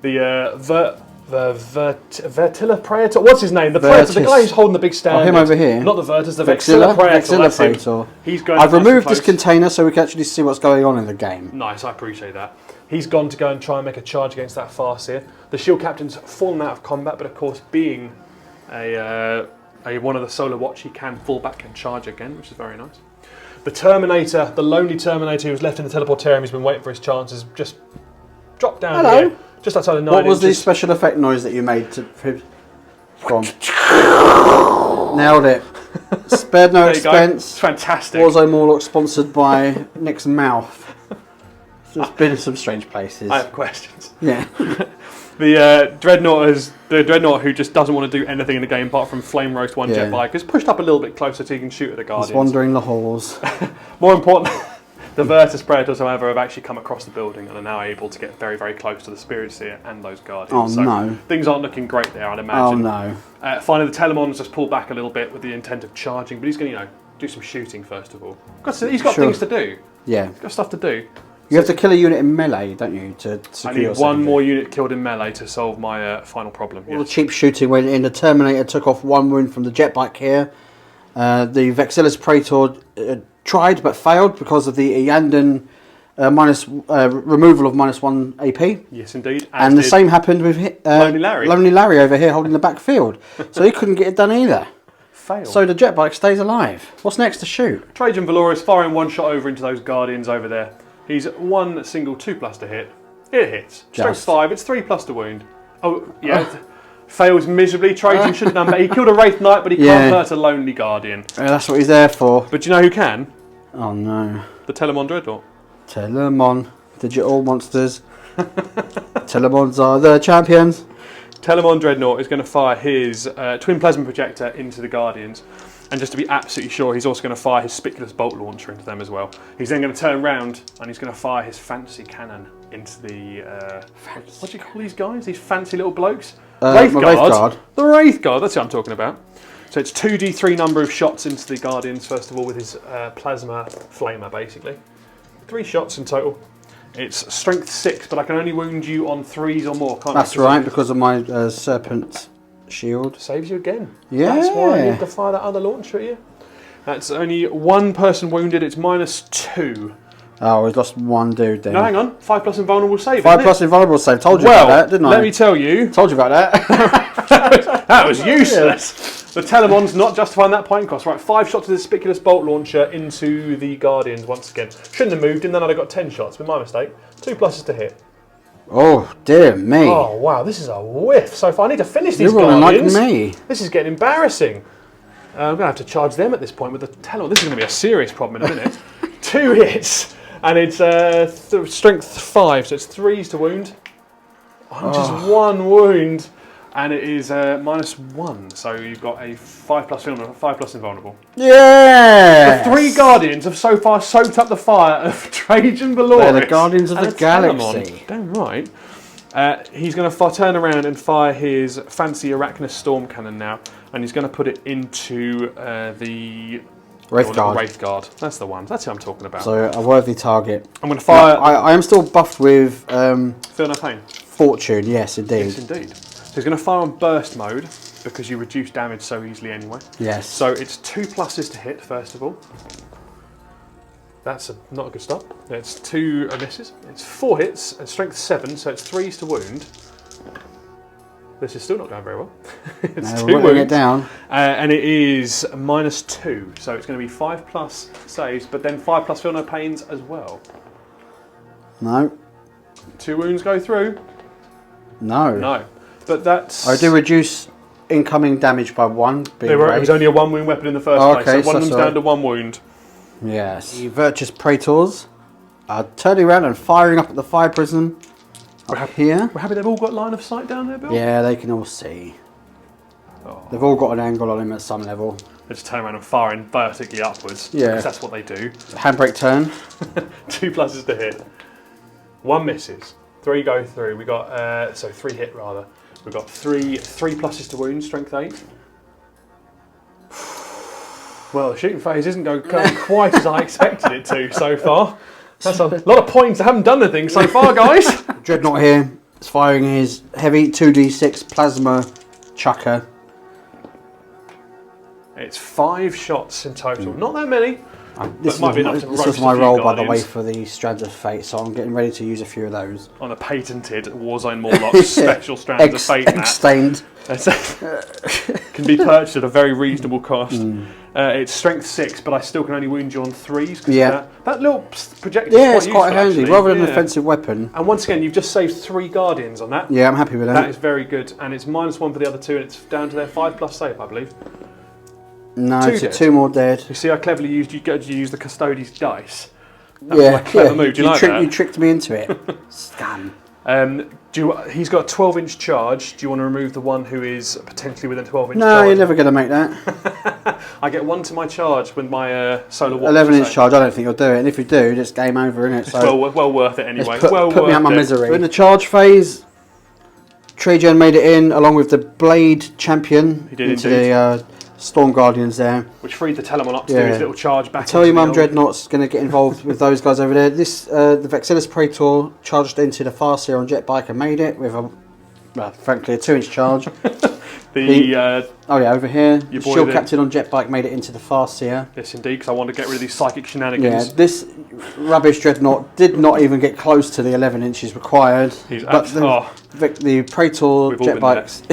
The Vertilla Praetor, what's his name? The Praetor, the guy who's holding the big stand. him over here. Not the Vertus, the Vexilla Praetor. That's him. Praetor. He's going I've nice and removed this close. container so we can actually see what's going on in the game. Nice, I appreciate that. He's gone to go and try and make a charge against that Farseer. The Shield Captain's fallen out of combat, but of course, being one of the Solar Watch, he can fall back and charge again, which is very nice. The Terminator, the lonely Terminator who was left in the teleportarium, he's been waiting for his chances, just dropped down here, just outside of 9 What was the inches. special effect noise that you made from? Nailed it. Spared no expense. Fantastic. Warzone Morloc sponsored by Nick's mouth. It's been some strange places. I have questions. Yeah. The Dreadnought who just doesn't want to do anything in the game apart from flame roast 1 jet bike is pushed up a little bit closer so he can shoot at the Guardians. He's wandering the halls. More important, the Vertus Predators, however, have actually come across the building and are now able to get very, very close to the Spirit Seer and those Guardians. Oh, no. Things aren't looking great there, I'd imagine. Oh, no. Finally, the Telemon's just pulled back a little bit with the intent of charging, but he's going to, do some shooting first of all. He's got things to do. Yeah. He's got stuff to do. You have to kill a unit in melee, don't you, to secure I need your one secondary? more unit killed in melee to solve my final problem. All the cheap shooting went in. The Terminator took off 1 wound from the jet bike here. The Vexilla's Praetor tried but failed because of the Iyanden removal of -1 AP. Yes, indeed. And the same happened with Lonely Larry. Lonely Larry over here holding the backfield. So he couldn't get it done either. Fail. So the jet bike stays alive. What's next to shoot? Trajan Valoris firing 1 shot over into those Guardians over there. He's 1 single 2+ to hit. It hits. Strength Just. 5. It's 3+ to wound. Oh yeah. Fails miserably. Trajan should have done better. He killed a Wraith Knight, but he can't hurt a Lonely Guardian. Yeah, that's what he's there for. But do you know who can? Oh no. The Telemon Dreadnought. Telemon. Digital monsters. Telemons are the champions. Telemon Dreadnought is going to fire his Twin Plasma Projector into the Guardians. And just to be absolutely sure, he's also going to fire his Spiculous Bolt Launcher into them as well. He's then going to turn around and he's going to fire his Fancy Cannon into the... what do you call these guys? These fancy little blokes? Wraith Guard. The Wraith Guard, that's what I'm talking about. So it's 2d3 number of shots into the Guardians, first of all, with his Plasma Flamer, basically. 3 shots in total. It's strength 6, but I can only wound you on 3s or more, can't I? That's right, because of my Serpent Shield. Saves you again. Yeah. That's why I need to fire that other launcher at you. That's only 1 person wounded, it's -2. Oh, we've lost one dude then. No, hang on. 5+ invulnerable save. 5+ invulnerable save. Told you Well, about that, didn't I? let me tell you. Told you about that. That was useless. The Telemon's not justifying that point cost. Right, 5 shots with the Spiculous Bolt Launcher into the Guardians once again. Shouldn't have moved in, then I'd have got 10 shots. Been my mistake. 2 pluses to hit. Oh, dear me. Oh, wow. This is a whiff so far. I need to finish these You're rolling like Guardians. me. This is getting embarrassing. I'm going to have to charge them at this point with the Telemon. This is going to be a serious problem in a minute. 2 hits. And it's strength 5, so it's 3s to wound. Just 1 wound. And it is -1, so you've got a 5+ invulnerable. Yeah. The 3 Guardians have so far soaked up the fire of Trajan Valoris. They're the Guardians of the Galaxy. Damn right. He's going to turn around and fire his fancy Arachnus Storm Cannon now, and he's going to put it into the Wraith Guard. Wraith Guard. That's the one. That's who I'm talking about. So a worthy target. I'm going to fire. I am still buffed with Feel no pain. Fortune. Yes, indeed. Yes, indeed. So he's going to fire on burst mode because you reduce damage so easily anyway. Yes. So it's 2 pluses to hit first of all. That's not a good start. It's 2 misses. It's 4 hits and strength 7, so it's 3s to wound. This is still not going very well. It's no, 2 we're wounds. it down. And it is -2, so it's going to be 5+ saves, but then 5+ feel no pains as well. No. 2 wounds go through. No. No, but that's. I do reduce incoming damage by 1. It was only a 1 wound weapon in the first place, so one of them's down to 1 wound. Yes. The Virtuous Praetors are turning around and firing up at the fire prison up here. We're happy they've all got line of sight down there, Bill? Yeah, they can all see. Oh. They've all got an angle on him at some level. They just turn around and firing vertically upwards. Yeah. Because that's what they do. Handbrake turn. 2 pluses to hit. 1 misses. 3 go through. We got 3 hit rather. We've got 3 pluses to wound, strength 8. Well, the shooting phase isn't going quite as I expected it to so far. That's a lot of points. I haven't done anything so far, guys. Dreadnought here is firing his heavy 2d6 plasma chucker. It's 5 shots in total. Not that many. This was my roll, by the way, for the Strands of Fate, so I'm getting ready to use a few of those. On a patented Warzone Morloc special Strands of Fate map. Stained. Can be purchased at a very reasonable cost. It's strength 6, but I still can only wound you on 3s. Yeah. That little projector it's quite handy, actually. rather than an offensive weapon. And once again, you've just saved 3 Guardians on that. Yeah, I'm happy with that. That is very good. And it's -1 for the other 2, and it's down to their 5+ save, I believe. No, 2 it's dead. 2 more dead. You see how cleverly you use the Custodes dice? That was my clever move. Do you like that? You tricked me into it. Scam. He's got a 12-inch charge. Do you want to remove the one who is potentially within 12-inch charge? No, you're never going to make that. I get 1 to my charge with my solar watch. 11-inch charge, I don't think you'll do it. And if you do, it's game over, isn't it? So well worth it anyway. Put me out of my misery. In the charge phase, Trajan made it in along with the Blade Champion He did into indeed. the Storm Guardians there. Which freed the Telemon up to do his little charge back. Tell your mum Dreadnought's going to get involved with those guys over there. The Vexillus Praetor charged into the Farseer on jet bike and made it with frankly a 2-inch charge. Over here, the Shield Captain on jet bike made it into the Farseer. Yes, indeed, because I want to get rid of these psychic shenanigans. Yeah, this rubbish Dreadnought did not even get close to the 11 inches required. The Praetor jet bikes,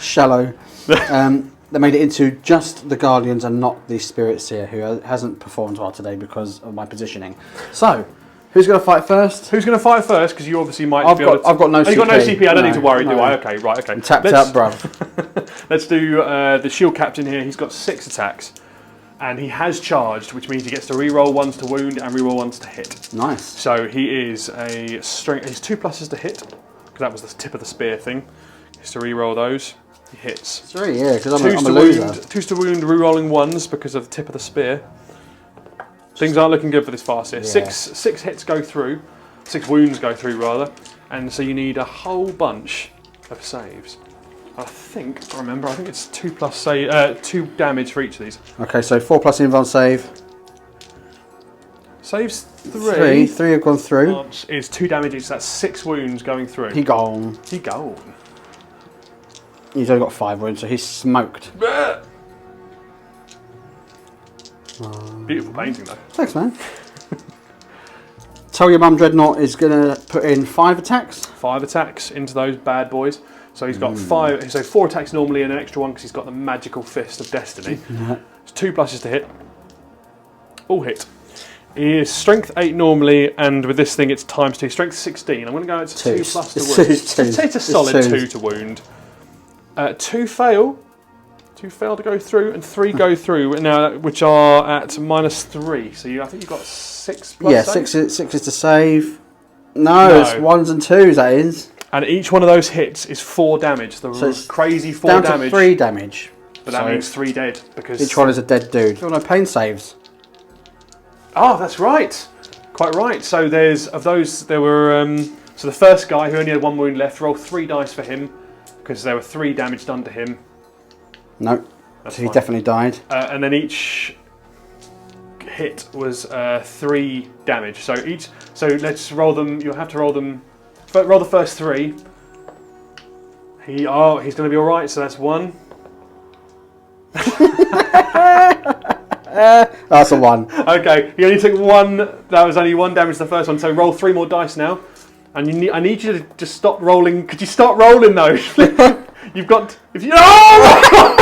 shallow. They made it into just the Guardians and not the Spirit Seer, who hasn't performed well today because of my positioning. So, Who's going to fight first? Who's going to fight first? Because you obviously might I've be able to... got no CP. You've got no CP, I don't need to worry, no. do I? Okay, right, okay. I'm tapped out, bruv. Let's do the shield captain here. He's got 6 attacks. And he has charged, which means he gets to reroll 1s to wound and reroll 1s to hit. Nice. So he is a strength... He's 2 pluses to hit, because that was the tip of the spear thing. He has to reroll those. He hits. 3, yeah, because I'm a loser. 2s to wound, rerolling 1s because of the tip of the spear. Things aren't looking good for this Farseer. Yeah. 6 hits go through, 6 wounds go through rather, and so you need a whole bunch of saves. I think it's 2 plus save, 2 damage for each of these. Okay, so 4 plus invuln save. Saves 3. 3 have gone through. Is 2 damage each, so that's 6 wounds going through. He gone. He gone. He's only got 5 wounds, so he's smoked. Beautiful painting though. Thanks, man. Tell your mum Dreadnought is going to put in 5 attacks. 5 attacks into those bad boys. So he's got 5, so 4 attacks normally and an extra 1 because he's got the magical fist of destiny. It's 2 pluses to hit. All hit. He is strength 8 normally, and with this thing it's times 2. Strength 16. I'm going to go it's 2 plus to wound. It's a solid 2 to wound. 2 fail. 2 fail to go through, and 3 go through now, which are at -3. So I think you've got 6 plus. Yeah, 6 is to save. No, it's 1s and 2s. That is. And each one of those hits is 4 damage. So it's crazy 4 down damage. To 3 damage. But that means 3 dead because each one is a dead dude. No pain saves. Oh, that's right. Quite right. So there were so the first guy who only had 1 wound left. Roll 3 dice for him because there were 3 damage done to him. No, so he definitely died. And then each hit was 3 damage. So let's roll them. You'll have to roll them. Roll the first 3. He's going to be all right. So that's 1. That's a 1. Okay, he only took 1. That was only 1 damage to the first one. So roll 3 more dice now. And I need you to just stop rolling. Could you stop rolling those? You've got. If you. Oh!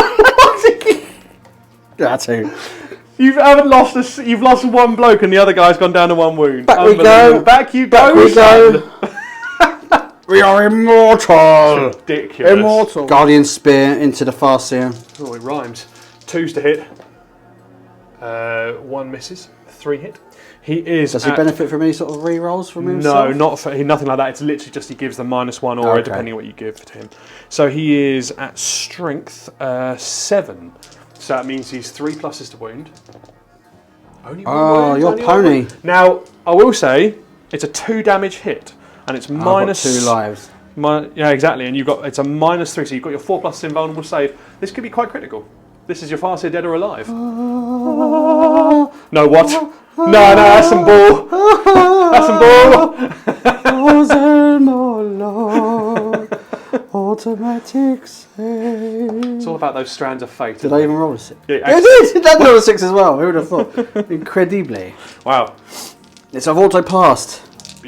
That's who. You've lost 1 bloke and the other guy's gone down to 1 wound. Back we go. Back you go. Back we go. We are immortal. Ridiculous. Immortal. Guardian spear into the Farseer. Oh, it rhymes. 2s to hit. 1 misses. 3 hit. He is. Does he benefit from any sort of re-rolls from himself? No, nothing like that. It's literally just he gives the -1 aura depending on what you give to him. So he is at strength 7. So that means he's 3 pluses to wound. Only 1 wound. Your pony. Now I will say it's a 2 damage hit, and it's minus 2 lives. Yeah, exactly. And it's a -3, so you've got your 4 plus invulnerable save. This could be quite critical. This is your Farseer dead or alive. No, what? No, that's some ball. That's some ball. Automatic save. It's all about those strands of fate. Did I even roll a 6? Yeah, it did! It did roll a 6 as well. Who would have thought? Incredibly. Wow. It's I've auto passed.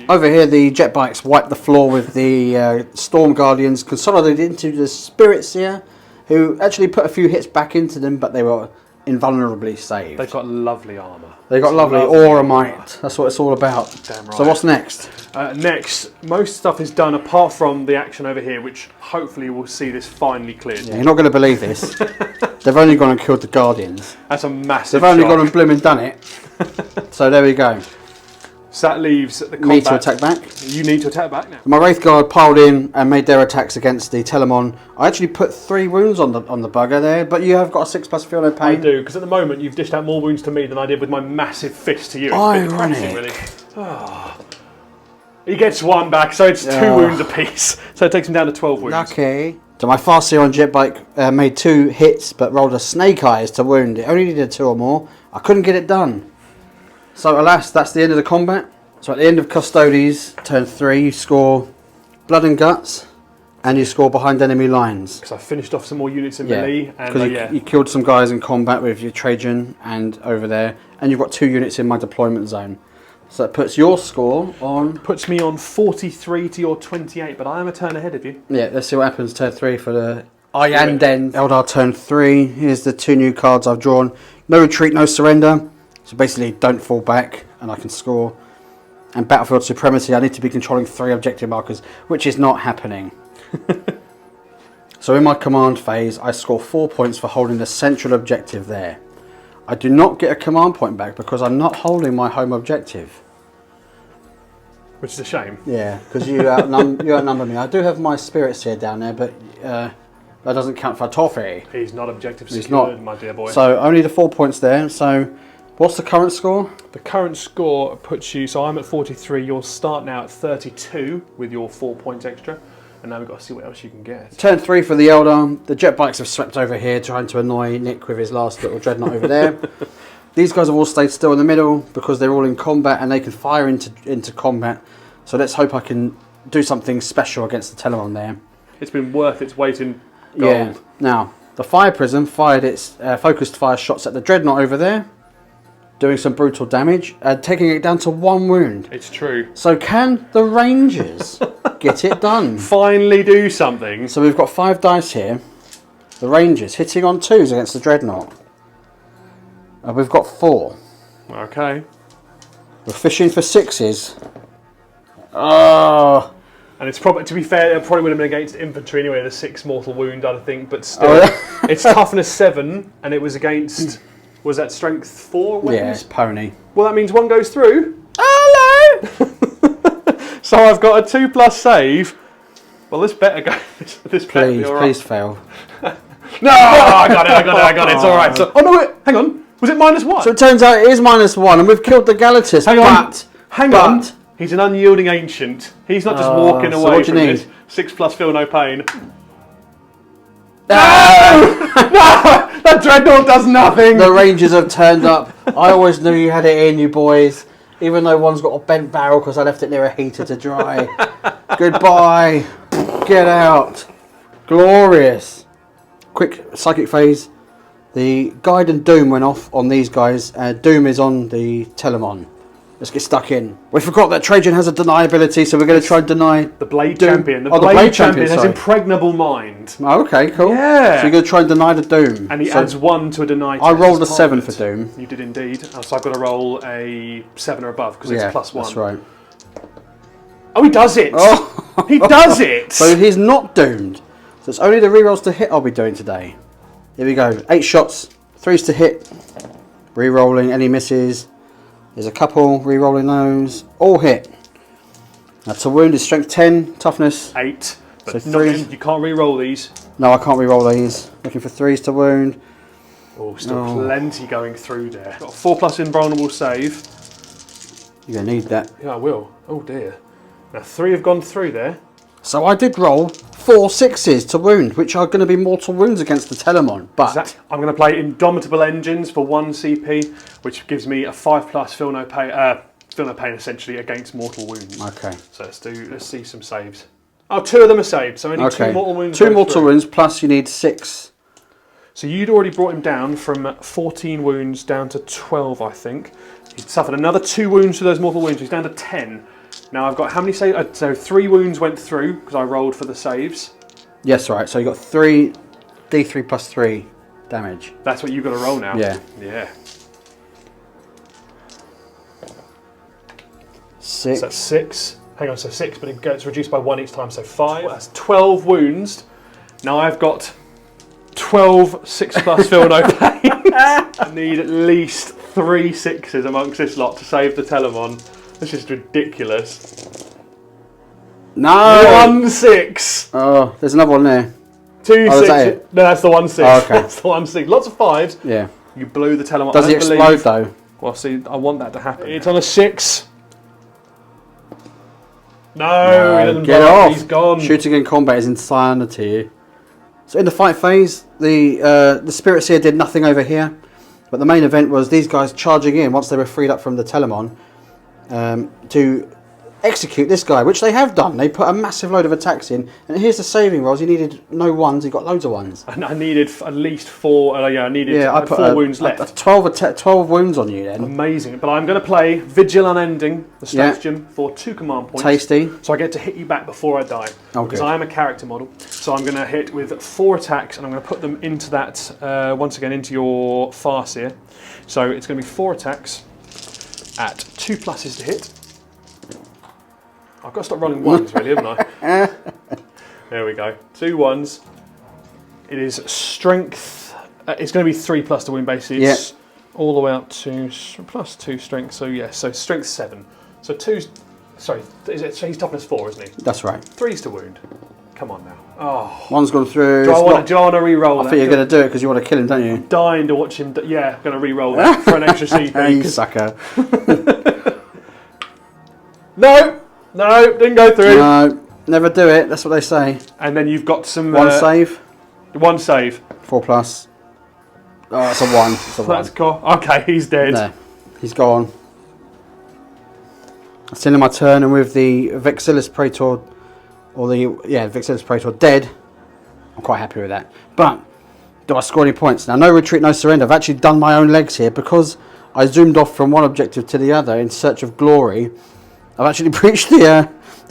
Over here, the jet bikes wiped the floor with the Storm Guardians, consolidated into the Spirit Seer, who actually put a few hits back into them, but they were invulnerably saved. They've got lovely armour. They got lovely aura might. That's what it's all about. Damn right. So what's next? Next, most stuff is done apart from the action over here, which hopefully we'll see this finally cleared. Yeah, you're not going to believe this. They've only gone and killed the Guardians. That's a massive They've only shock. gone and blooming done it. So there we go. So that leaves the combat. Me to attack back. You need to attack back now. My Wraith Guard piled in and made their attacks against the Telemon. I actually put 3 wounds on the bugger there, but you have got a 6 plus feel no pain. I do, because at the moment you've dished out more wounds to me than I did with my massive fist to you. It's a bit depressing, really. Oh. He gets 1 back, so it's 2 wounds apiece. So it takes him down to 12 wounds. Okay. So my Farseer on Jetbike made 2 hits, but rolled a Snake Eyes to wound it. Only needed 2 or more. I couldn't get it done. So alas, that's the end of the combat. So at the end of Custodes, turn 3, you score Blood and Guts, and you score behind enemy lines. Because I finished off some more units in melee. Because you killed some guys in combat with your Trajan and over there, and you've got 2 units in my deployment zone. So that puts your score on... Puts me on 43 to your 28, but I am a turn ahead of you. Yeah, let's see what happens. Turn 3 for the Iyanden. Eldar turn 3. Here's the 2 new cards I've drawn. No retreat, no surrender. So basically, don't fall back, and I can score. and battlefield supremacy, I need to be controlling 3 objective markers, which is not happening. So in my command phase, I score 4 points for holding the central objective there. I do not get a command point back because I'm not holding my home objective. Which is a shame. Yeah, because you outnumber me. I do have my spirit seer down there, but that doesn't count for a toffee. He's not objective secured, He's not, my dear boy. So only the 4 points there. So what's the current score? The current score puts you, so I'm at 43, you'll start now at 32 with your 4 points extra. And now we've got to see what else you can get. Turn 3 for the Eldar. The jet bikes have swept over here, trying to annoy Nick with his last little dreadnought over there. These guys have all stayed still in the middle because they're all in combat and they can fire into combat. So let's hope I can do something special against the Telemon there. It's been worth its weight in gold. Yeah. Now, the fire prism fired its focused fire shots at the dreadnought over there, doing some brutal damage, taking it down to 1 wound. It's true. So can the Rangers get it done? Finally do something. So we've got 5 dice here. The Rangers hitting on 2s against the dreadnought. We've got 4. Okay. We're fishing for 6s. Oh. And it's probably, to be fair, it probably would have been against infantry anyway, the 6 mortal wound, I think, but still. It's toughness 7, and it was against, was that strength 4 weapons? Yeah, it's pony. Well, that means 1 goes through. Hello! So I've got a 2+ save. Well, this better go. This better be all right. Please fail. No! I got it. It's all right. So, oh, no, wait. Hang on. Was it -1? So it turns out it is -1, and we've killed the Galatis. Hang on. He's an unyielding ancient. He's not just walking so away what do from you this. need? 6+ feel no pain. No! That dreadnought does nothing. The Rangers have turned up. I always knew you had it in you boys. Even though one's got a bent barrel because I left it near a heater to dry. Goodbye. Get out. Glorious. Quick psychic phase. The Guide and Doom went off on these guys. Doom is on the Telemon. Let's get stuck in. We forgot that Trajan has a deny ability, so we're going to try and deny... The Blade Doom. Champion. The Oh, Blade Champion has impregnable mind. Oh, okay, cool. Yeah. So you're going to try and deny the Doom. And he adds 1 to a deny test. I rolled a as part 7 of for it. Doom. You did indeed. So I've got to roll a 7 or above because it's +1. That's right. Oh, he does it! Oh. He does it! So he's not doomed. So it's only the rerolls to hit I'll be doing today. Here we go. 8 shots, 3s to hit. Rerolling any misses. There's a couple, re-rolling those, all hit. Now to wound is strength 10, toughness 8. But so 3. you can't re-roll these. No, I can't re-roll these. Looking for 3s to wound. Oh, still plenty going through there. Got a 4+ invulnerable save. You're going to need that. Yeah, I will. Oh dear. Now 3 have gone through there. So I did roll 4 6s to wound, which are going to be mortal wounds against the Telemon. But I'm going to play Indomitable Engines for 1 CP, which gives me a 5+ feel no pain essentially against mortal wounds. Okay. So let's see some saves. Oh, 2 of them are saved, so only 2 mortal wounds. 2 mortal wounds plus you need 6. So you'd already brought him down from 14 wounds down to 12, I think. He'd suffered another 2 wounds to those mortal wounds. He's down to 10. Now I've got how many saves? So 3 wounds went through because I rolled for the saves. Yes, right. So you got 3 D3 plus 3 damage. That's what you've got to roll now. Yeah. Yeah. 6. So that's 6. Hang on, so 6, but it gets reduced by 1 each time, so 5. That's 12 wounds. Now I've got 12 6+ feel no pain. I need at least 3 6s amongst this lot to save the Telemon. This is ridiculous. No! 1 6. Oh, there's another one there. 2 Oh, is 6. that it? No, that's the 1 6. Oh, okay. That's the 1 6. Lots of 5s. Yeah. You blew the Telemon. Does he explode though? Well, see, I want that to happen. It's on a 6. No, he doesn't get blow. off. He's gone. Shooting in combat is insanity. So in the fight phase, the Spirit Seer did nothing over here, but the main event was these guys charging in once they were freed up from the Telemon to execute this guy, which they have done. They put a massive load of attacks in, and here's the saving rolls. He needed no 1s, he got loads of 1s. I needed at least 4. I needed I put 4 wounds left. 12 wounds on you then. Amazing. But I'm going to play Vigil Unending, the stratagem, for 2 command points. Tasty. So I get to hit you back before I die. Because I am a character model. So I'm going to hit with 4 attacks, and I'm going to put them into that, once again, into your Farseer. So it's going to be 4 attacks at 2 pluses to hit. I've got to stop rolling ones, really, haven't I? There we go. 2 1s. It is strength. It's going to be 3+ to win bases. Yeah. All the way up to +2 strength. So yes, so strength 7. So 2. Sorry, so he's toughness 4, isn't he? That's right. 3's to wound. Come on now. Oh. 1's gone through. Do I want to re-roll that? I think you're going to do it because you want to kill him, don't you? Dying to watch him. Yeah, I'm going to re-roll that for an extra CP. You sucker. No, didn't go through. No, never do it. That's what they say. And then you've got some... 1 save. 1 save. 4+. Oh, it's a 1. It's a 1. That's cool. Okay, he's dead. No, he's gone. It's in my turn, and with the Vexillus Praetor, Vexillus Praetor dead, I'm quite happy with that. But do I score any points? Now, no retreat, no surrender. I've actually done my own legs here because I zoomed off from one objective to the other in search of glory. I've actually breached the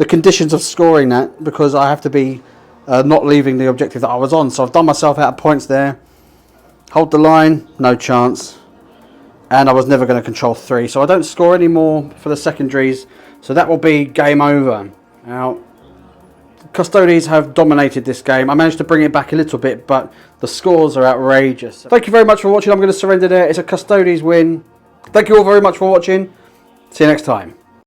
conditions of scoring that because I have to be not leaving the objective that I was on. So I've done myself out of points there. Hold the line, no chance. And I was never going to control 3. So I don't score any more for the secondaries. So that will be game over. Now, Custodes have dominated this game. I managed to bring it back a little bit, but the scores are outrageous. Thank you very much for watching. I'm going to surrender there. It's a Custodes win. Thank you all very much for watching. See you next time.